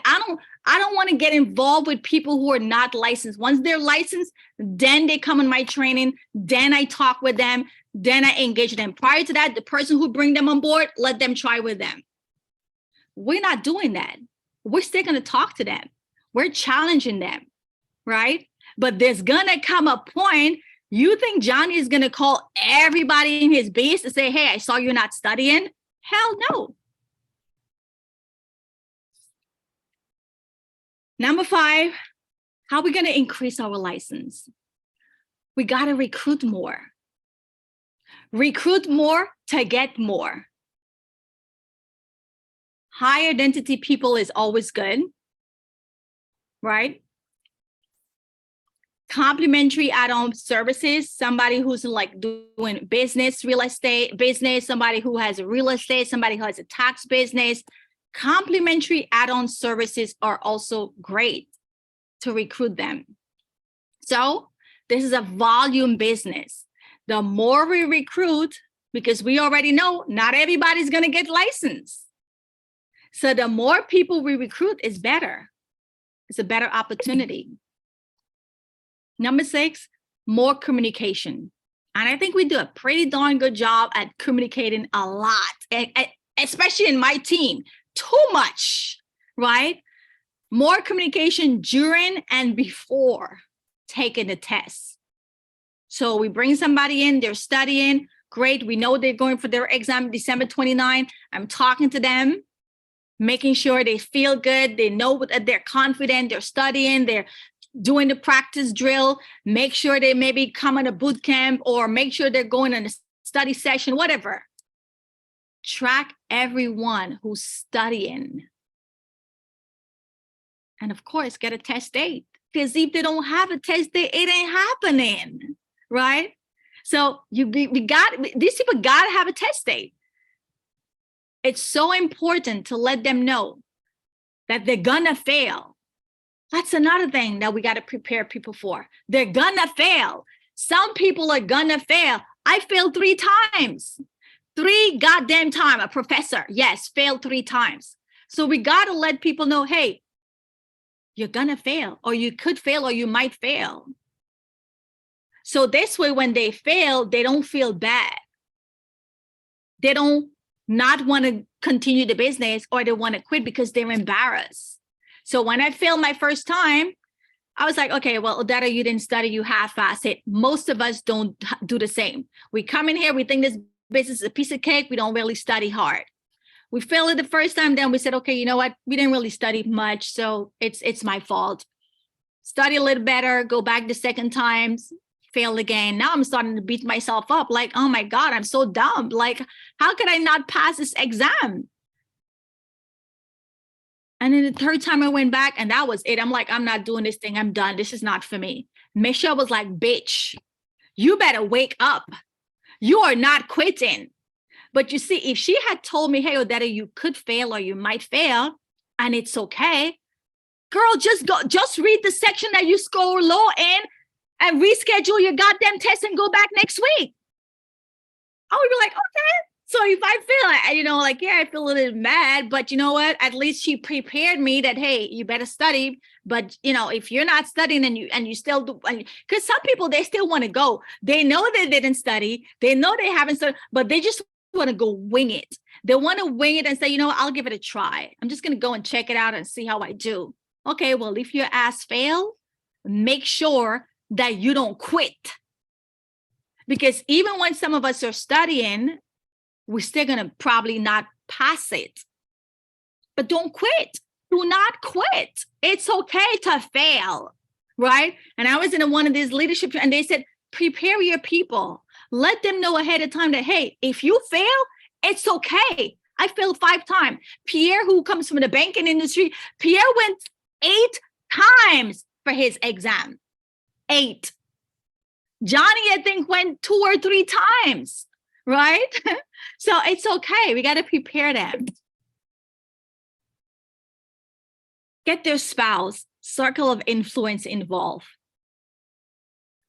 I don't want to get involved with people who are not licensed. Once they're licensed, then they come in my training, then I talk with them, then I engage them. Prior to that, the person who bring them on board, let them try with them. We're not doing that. We're still going to talk to them. We're challenging them, right? But there's going to come a point, you think Johnny is going to call everybody in his base to say, hey, I saw you not studying? Hell no. Number 5, how are we going to increase our license? We got to recruit more. Recruit more to get more. High identity people is always good, right? Complementary add-on services, somebody who's like doing business, real estate business, somebody who has a real estate, somebody who has a tax business. Complementary add-on services are also great to recruit them. So this is a volume business. The more we recruit, because we already know not everybody's going to get licensed. So the more people we recruit is better. It's a better opportunity. Number 6, more communication. And I think we do a pretty darn good job at communicating a lot, especially in my team. Too much, right? More communication during and before taking the test. So we bring somebody in, they're studying, great. We know they're going for their exam December 29. I'm talking to them, making sure they feel good. They know that they're confident, they're studying, they're doing the practice drill, make sure they maybe come on a boot camp or make sure they're going on a study session, whatever. Track everyone who's studying. And of course, get a test date. Because if they don't have a test date, it ain't happening, right? So these people got to have a test date. It's so important to let them know that they're gonna fail. That's another thing that we got to prepare people for. They're gonna fail. Some people are gonna fail. I failed 3 times. 3 goddamn times. A professor, yes, failed 3 times. So we got to let people know, hey, you're gonna fail, or you could fail, or you might fail. So this way, when they fail, they don't feel bad. They don't not want to continue the business, or they want to quit because they're embarrassed. So when I failed my first time, I was like, okay, well, Odetta, you didn't study, you half-assed it. Most of us don't do the same. We come in here, we think this business is a piece of cake, we don't really study hard. We failed it the first time, then we said, okay, you know what? We didn't really study much, so it's my fault. Study a little better, go back the second time, fail again. Now I'm starting to beat myself up, like, oh my God, I'm so dumb. Like, how could I not pass this exam? And then the third time I went back, and that was it. I'm like, I'm not doing this thing. I'm done. This is not for me. Michelle was like, bitch, you better wake up. You are not quitting. But you see, if she had told me, hey, Odetta, you could fail or you might fail, and it's okay. Girl, just read the section that you score low in and reschedule your goddamn test and go back next week. I would be like, okay. So if I feel, I feel a little mad, but you know what? At least she prepared me that, hey, you better study. But, if you're not studying and you still do, because some people, they still want to go. They know they didn't study. They know they haven't studied, but they just want to go wing it. They want to wing it and say, I'll give it a try. I'm just going to go and check it out and see how I do. Okay, well, if your ass fail, make sure that you don't quit. Because even when some of us are studying, we're still going to probably not pass it. But don't quit. Do not quit. It's okay to fail, right? And I was in one of these leadership, and they said, prepare your people. Let them know ahead of time that, hey, if you fail, it's okay. I failed 5 times. Pierre, who comes from the banking industry, Pierre went 8 times for his exam. 8. Johnny, I think, went 2 or 3 times, right? So it's okay. We got to prepare them. Get their spouse, circle of influence involved.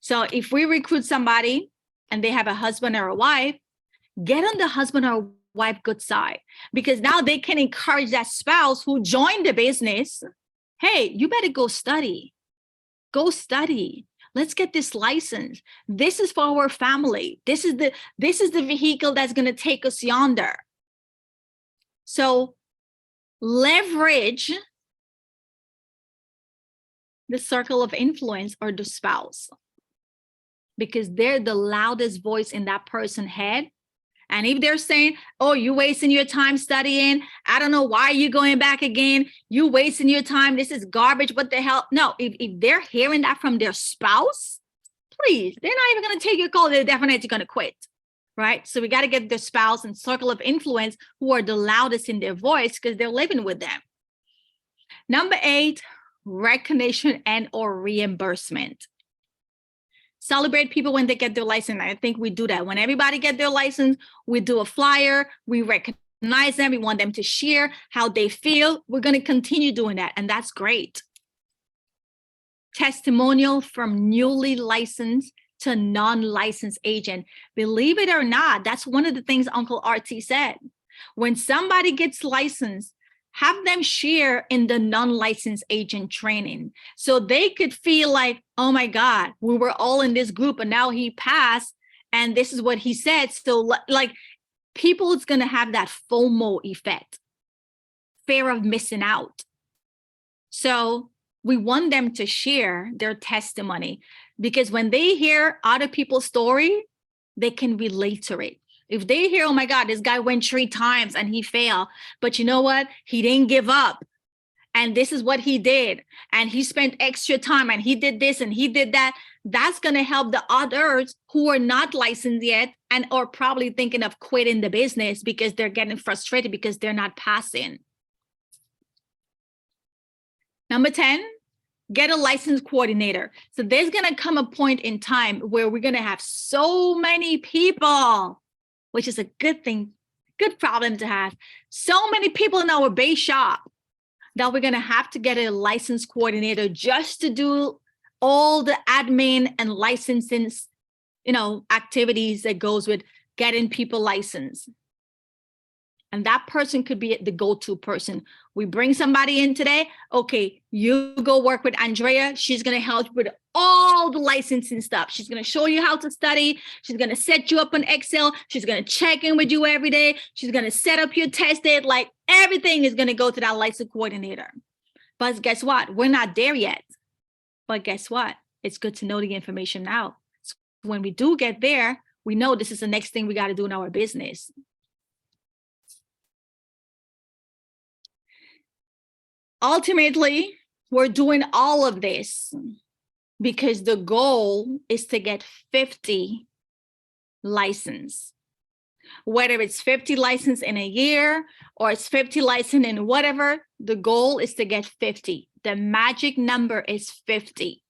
So if we recruit somebody and they have a husband or a wife, get on the husband or wife good side, because now they can encourage that spouse who joined the business. hey, you better go study. Go study. Let's get this license. This is for our family. This is the vehicle that's going to take us yonder. So leverage the circle of influence or the spouse, because they're the loudest voice in that person's head. And if they're saying, oh, you wasting your time studying, I don't know why you're going back again, you wasting your time, this is garbage, what the hell? No, if they're hearing that from their spouse, please, they're not even going to take your call. They're definitely going to quit, right? So we got to get their spouse and circle of influence who are the loudest in their voice because they're living with them. Number 8, recognition and or reimbursement. Celebrate people when they get their license. I think we do that. When everybody get their license, we do a flyer, we recognize them, we want them to share how they feel. We're going to continue doing that, and that's great. Testimonial from newly licensed to non-licensed agent. Believe it or not, that's one of the things Uncle RT said. When somebody gets licensed, have them share in the non-licensed agent training so they could feel like, oh my God, we were all in this group and now he passed and this is what he said. So like people is going to have that FOMO effect, fear of missing out. So we want them to share their testimony because when they hear other people's story, they can relate to it. If they hear, oh my God, this guy went 3 times and he failed, but you know what? He didn't give up. And this is what he did. And he spent extra time and he did this and he did that. That's going to help the others who are not licensed yet and are probably thinking of quitting the business because they're getting frustrated because they're not passing. Number 10, get a licensed coordinator. So there's going to come a point in time where we're going to have so many people, which is a good thing, good problem to have. So many people in our base shop that we're going to have to get a licensed coordinator just to do all the admin and licensing, activities that goes with getting people licensed. And that person could be the go-to person. We bring somebody in today. Okay, you go work with Andrea. She's going to help with all the licensing stuff. She's going to show you how to study. She's going to set you up on Excel. She's going to check in with you every day. She's going to set up your test date. Like everything is going to go to that license coordinator. But guess what? We're not there yet. But guess what? It's good to know the information now. So when we do get there, we know this is the next thing we got to do in our business. Ultimately, we're doing all of this because the goal is to get 50 license. Whether it's 50 license in a year or it's 50 license in whatever, the goal is to get 50. The magic number is 50.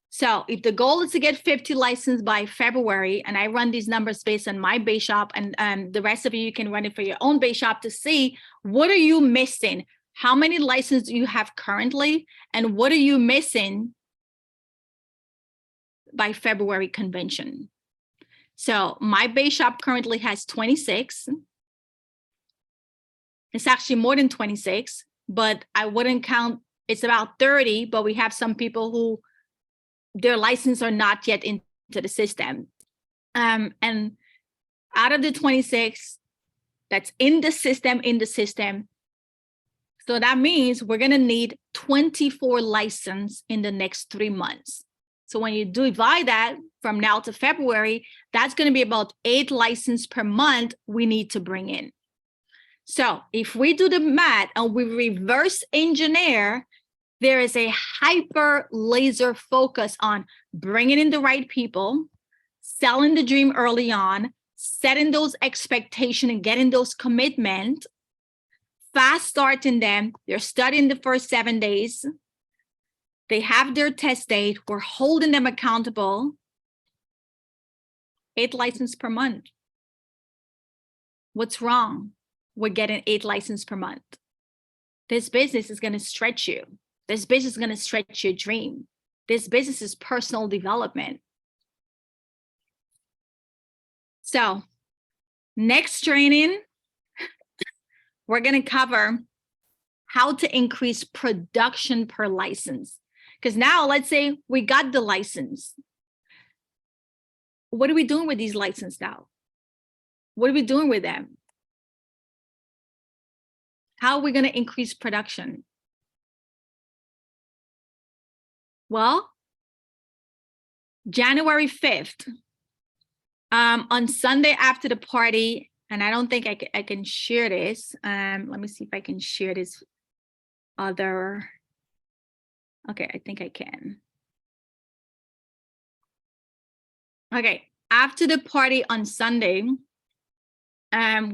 So if the goal is to get 50 license by February, and I run these numbers based on my base shop, and the rest of you can run it for your own base shop to see what are you missing? How many licenses do you have currently? And what are you missing by February convention? So my base shop currently has 26. It's actually more than 26, but I wouldn't count, it's about 30, but we have some people who their license are not yet into the system. And out of the 26 that's in the system, so that means we're going to need 24 license in the next 3 months. So when you divide that from now to February, that's going to be about 8 license per month we need to bring in. So if we do the math and we reverse engineer, there is a hyper laser focus on bringing in the right people, selling the dream early on, setting those expectations and getting those commitments, fast starting them. They're studying the first 7 days. They have their test date. We're holding them accountable. 8 licenses per month. What's wrong with getting 8 licenses per month? This business is going to stretch you. This business is going to stretch your dream. This business is personal development. So next training, we're going to cover how to increase production per license. Because now let's say we got the license. What are we doing with these licenses now? What are we doing with them? How are we going to increase production? Well, January 5th, on Sunday after the party, and I don't think I can share this. Let me see if I can share this other. Okay, I think I can. Okay, after the party on Sunday,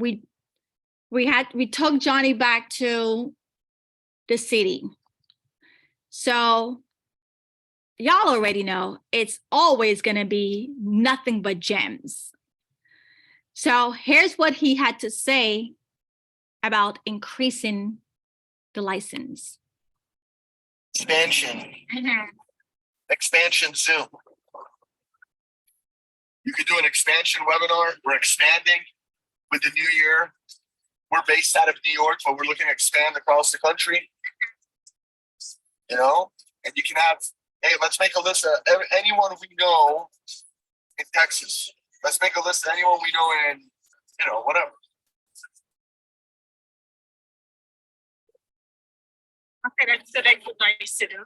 we took Johnny back to the city. So y'all already know it's always going to be nothing but gems. So here's what he had to say about increasing the license. Expansion. Expansion Zoom. You could do an expansion webinar. We're expanding with the new year. We're based out of New York, but we're looking to expand across the country. You know, and you can have, hey, let's make a list of anyone we know in Texas. Let's make a list of anyone we know in, you know, whatever. Okay, that's nice to do.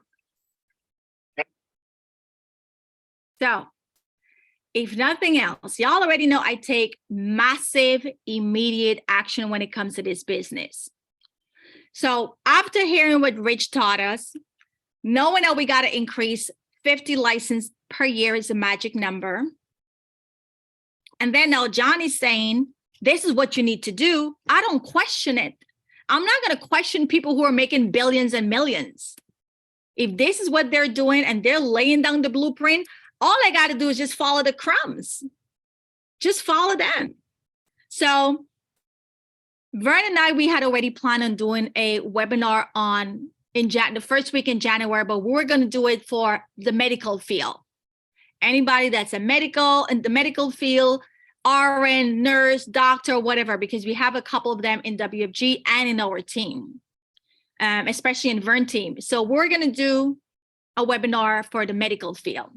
So if nothing else, y'all already know I take massive immediate action when it comes to this business. So after hearing what Rich taught us, knowing that we got to increase 50 licenses per year is a magic number. And then now Johnny's saying, this is what you need to do. I don't question it. I'm not going to question people who are making billions and millions. If this is what they're doing and they're laying down the blueprint, all I got to do is just follow the crumbs. Just follow them. So Vern and I, we had already planned on doing a webinar on the first week in January, but we're going to do it for the medical field. Anybody that's in the medical field, RN, nurse, doctor, whatever, because we have a couple of them in WFG and in our team, especially in Vern team. So we're going to do a webinar for the medical field.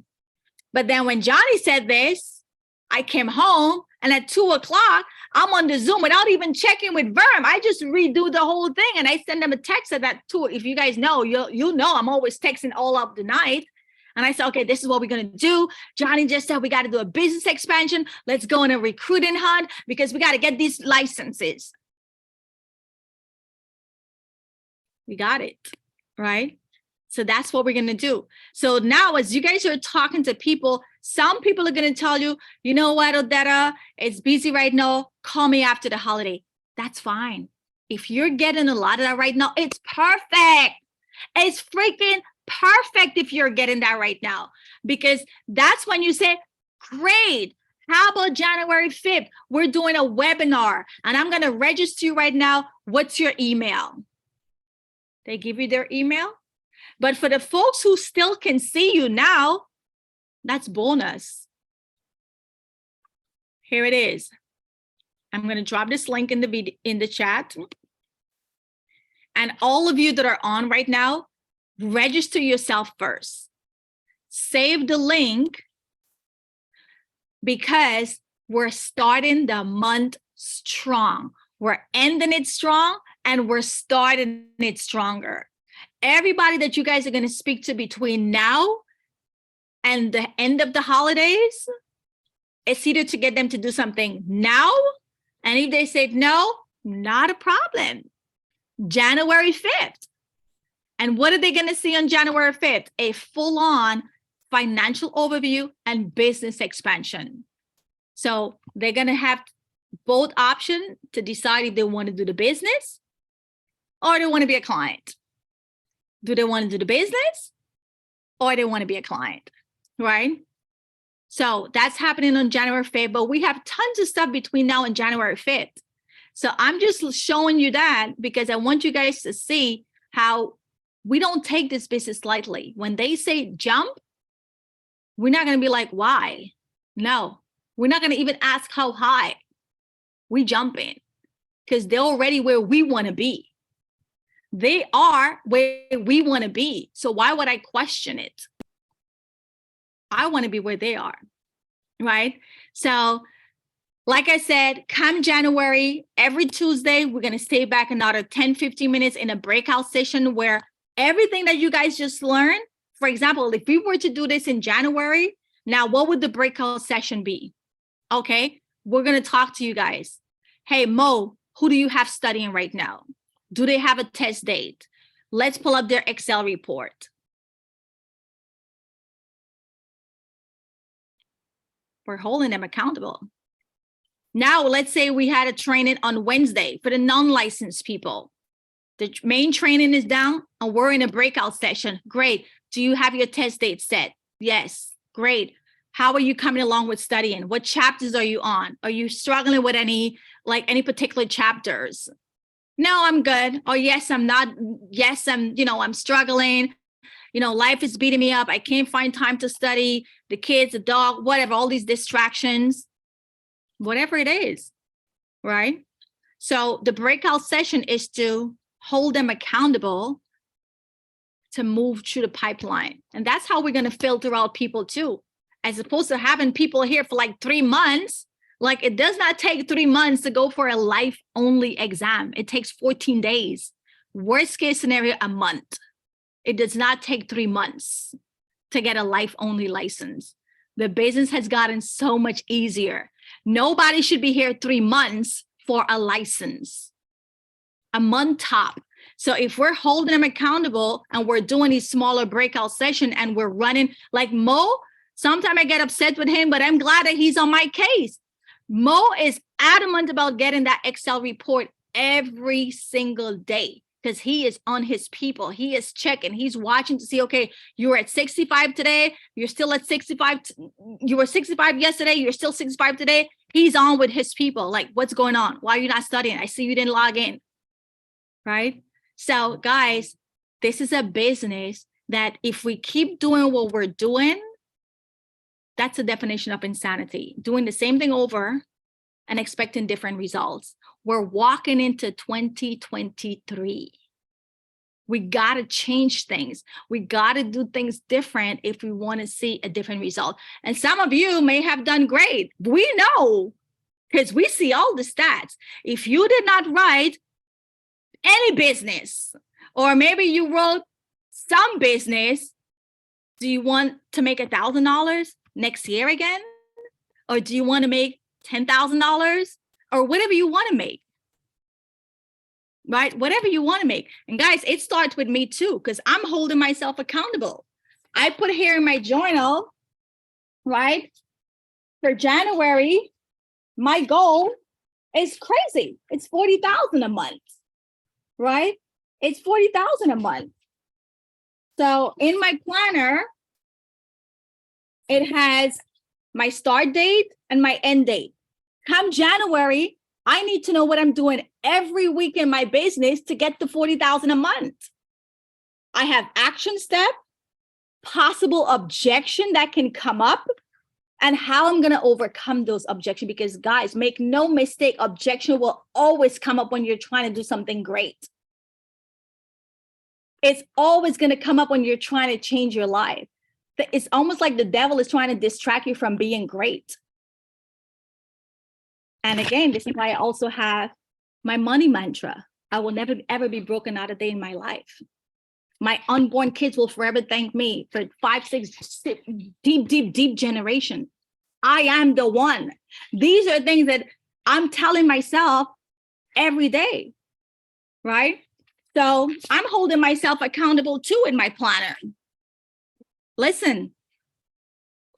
But then when Johnny said this, I came home and at 2:00, I'm on the Zoom without even checking with Vern. I just redo the whole thing and I send them a text at that 2. If you guys know, you know I'm always texting all up the night. And I said, okay, this is what we're going to do. Johnny just said we got to do a business expansion. Let's go on a recruiting hunt because we got to get these licenses. We got it, right? So that's what we're going to do. So now as you guys are talking to people, some people are going to tell you, you know what, Odetta, it's busy right now. Call me after the holiday. That's fine. If you're getting a lot of that right now, it's perfect. It's freaking perfect if you're getting that right now, because that's when you say, great. How about January 5th? We're doing a webinar and I'm going to register you right now. What's your email? They give you their email. But for the folks who still can see you now, that's bonus. Here it is. I'm going to drop this link in the chat. And all of you that are on right now, register yourself first. Save the link because we're starting the month strong. We're ending it strong and we're starting it stronger. Everybody that you guys are going to speak to between now and the end of the holidays, it's either to get them to do something now, and if they say no, not a problem. January 5th. And what are they going to see on January 5th? A full-on financial overview and business expansion. So they're going to have both options to decide if they want to do the business or they want to be a client. Do they want to do the business or they want to be a client, right? So that's happening on January 5th, but we have tons of stuff between now and January 5th. So I'm just showing you that because I want you guys to see how we don't take this business lightly. When they say jump, we're not going to be like, why? No, we're not going to even ask how high. We jump in because they're already where we want to be. They are where we want to be. So why would I question it? I want to be where they are, right? So like I said, come January, every Tuesday, we're going to stay back another 10, 15 minutes in a breakout session where everything that you guys just learned, for example, if we were to do this in January, now what would the breakout session be? Okay, we're going to talk to you guys. Hey, Mo, who do you have studying right now? Do they have a test date? Let's pull up their Excel report. We're holding them accountable. Now, let's say we had a training on Wednesday for the non-licensed people. The main training is down and we're in a breakout session. Great. Do you have your test date set? Yes. Great. How are you coming along with studying? What chapters are you on? Are you struggling with any particular chapters? No, I'm good. Oh, yes, I'm not. Yes, I'm struggling. Life is beating me up. I can't find time to study. The kids, the dog, whatever, all these distractions, whatever it is, right? So the breakout session is to hold them accountable to move through the pipeline. And that's how we're going to filter out people too. As opposed to having people here for like 3 months, like it does not take 3 months to go for a life-only exam. It takes 14 days. Worst case scenario, a month. It does not take 3 months to get a life-only license. The business has gotten so much easier. Nobody should be here 3 months for a license. A month top. So if we're holding them accountable and we're doing these smaller breakout sessions and we're running like Mo, sometimes I get upset with him, but I'm glad that he's on my case. Mo is adamant about getting that Excel report every single day because he is on his people. He is checking. He's watching to see, okay, you were at 65 today. You're still at 65. You were 65 yesterday. You're still 65 today. He's on with his people. Like, what's going on? Why are you not studying? I see you didn't log in. Right? So guys, this is a business that if we keep doing what we're doing, that's the definition of insanity. Doing the same thing over and expecting different results. We're walking into 2023. We got to change things. We got to do things different if we want to see a different result. And some of you may have done great. We know because we see all the stats. If you did not write any business, or maybe you wrote some business, do you want to make $1,000 next year again? Or do you want to make $10,000 or whatever you want to make? Right? Whatever you want to make. And guys, it starts with me too, because I'm holding myself accountable. I put here in my journal, right? For January, my goal is crazy. It's $40,000 a month, right? It's $40,000 a month. So in my planner, it has my start date and my end date. Come January, I need to know what I'm doing every week in my business to get to $40,000 a month. I have action step, possible objection that can come up, and how I'm going to overcome those objections. Because guys, make no mistake, objection will always come up when you're trying to do something great. It's always going to come up when you're trying to change your life. It's almost like the devil is trying to distract you from being great. And again, this is why I also have my money mantra. I will never, ever be broken out a day in my life. My unborn kids will forever thank me for 5, 6 deep generation. I am the one. These are things that I'm telling myself every day, right? So I'm holding myself accountable too in my planner. Listen,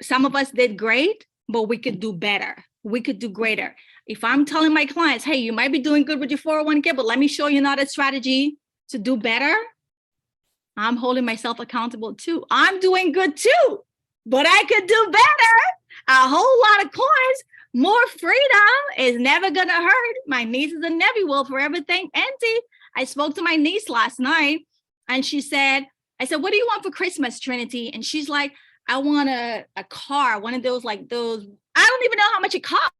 some of us did great, but we could do better. We could do greater. If I'm telling my clients, hey, you might be doing good with your 401k, but let me show you another strategy to do better, I'm holding myself accountable too. I'm doing good too, but I could do better. A whole lot of coins, more freedom is never gonna hurt. My niece is a Nevi will forever thank Auntie. I spoke to my niece last night and she said, I said, what do you want for Christmas, Trinity? And she's like, I want a car, one of those, like those, I don't even know how much it costs.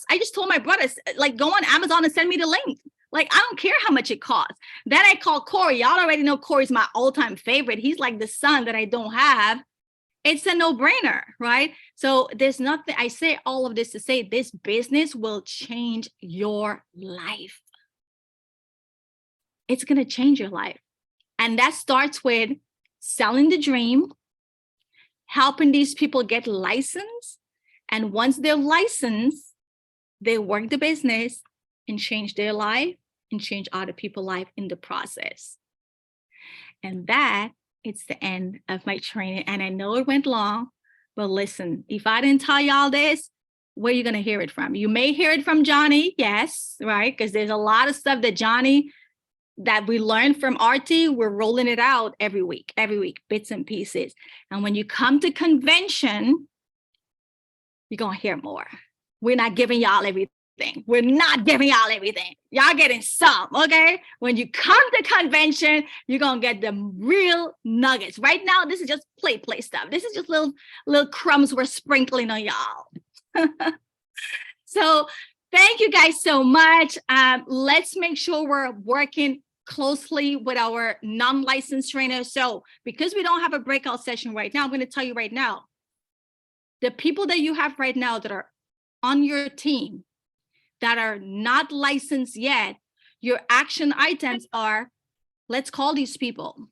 I just told my brother, like, go on Amazon and send me the link. Like, I don't care how much it costs. Then I call Corey. Y'all already know Corey's my all-time favorite. He's like the son that I don't have. It's a no-brainer, right? So there's nothing, I say all of this to say this business will change your life. It's going to change your life. And that starts with selling the dream, helping these people get licensed. And once they're licensed, they work the business and change their life and change other people's life in the process. And that, it's the end of my training. And I know it went long, but listen, if I didn't tell y'all this, where are you going to hear it from? You may hear it from Johnny, yes, right? Because there's a lot of stuff that Johnny, that we learned from RT, we're rolling it out every week, bits and pieces. And when you come to convention, you're going to hear more. We're not giving y'all everything. We're not giving y'all everything. Y'all getting some, okay? When you come to convention, you're going to get the real nuggets. Right now, this is just play stuff. This is just little crumbs we're sprinkling on y'all. So thank you guys so much. Let's make sure we're working closely with our non-licensed trainers. So because we don't have a breakout session right now, I'm going to tell you right now, the people that you have right now that are on your team that are not licensed yet, your action items are, let's call these people.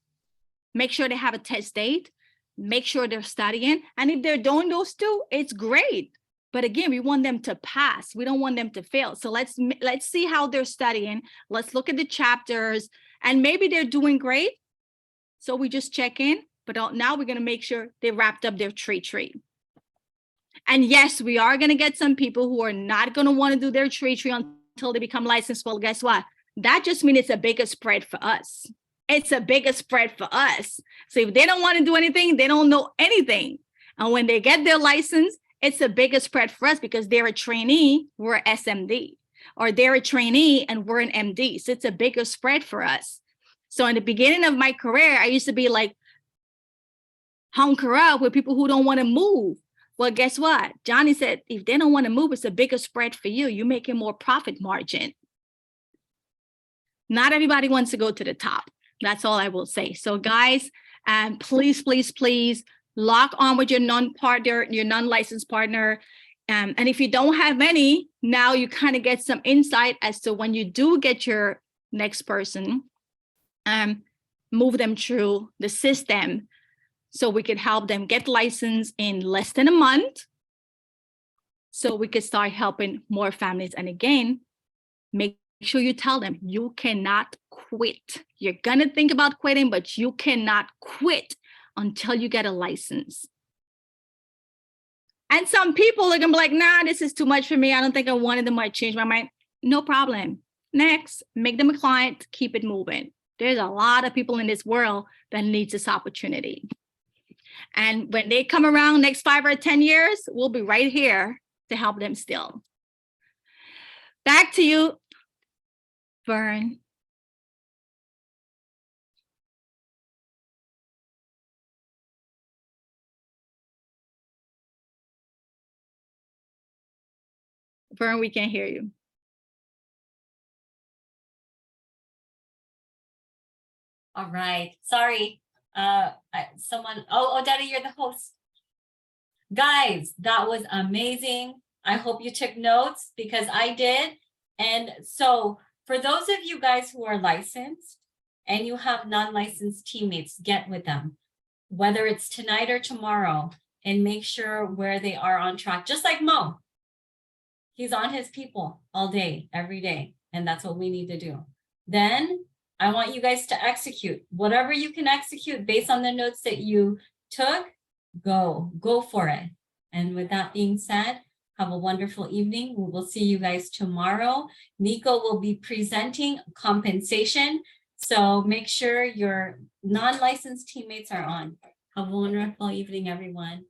Make sure they have a test date. Make sure they're studying. And if they're doing those two, it's great. But again, we want them to pass. We don't want them to fail. So let's see how they're studying. Let's look at the chapters, and maybe they're doing great. So we just check in, but now we're going to make sure they wrapped up their tree. And yes, we are going to get some people who are not going to want to do their tree until they become licensed. Well, guess what? That just means it's a bigger spread for us. It's a bigger spread for us. So if they don't want to do anything, they don't know anything. And when they get their license, it's a bigger spread for us because they're a trainee, we're a SMD, or they're a trainee and we're an MD. So it's a bigger spread for us. So in the beginning of my career, I used to be like hunker up with people who don't want to move. Well, guess what? Johnny said, if they don't want to move, it's a bigger spread for you. You're making more profit margin. Not everybody wants to go to the top. That's all I will say. So guys, please lock on with your non-partner, your non-licensed partner. And if you don't have any, now you kind of get some insight as to when you do get your next person, move them through the system so we could help them get licensed in less than a month. So we could start helping more families. And again, make sure you tell them you cannot quit. You're going to think about quitting, but you cannot quit until you get a license. And some people are going to be like, nah, this is too much for me. I don't think I wanted them. I change my mind. No problem. Next, make them a client, keep it moving. There's a lot of people in this world that need this opportunity. And when they come around next 5 or 10 years, we'll be right here to help them still. Back to you, Vern. Vern, we can't hear you. All right. Sorry. Odetta, you're the host. Guys, that was amazing. I hope you took notes because I did. And so for those of you guys who are licensed and you have non-licensed teammates, get with them, whether it's tonight or tomorrow, and make sure where they are on track. Just like Mo, he's on his people all day, every day. And that's what we need to do. Then I want you guys to execute whatever you can execute based on the notes that you took. Go for it. And with that being said, have a wonderful evening. We will see you guys tomorrow. Nico will be presenting compensation. So make sure your non-licensed teammates are on. Have a wonderful evening, everyone.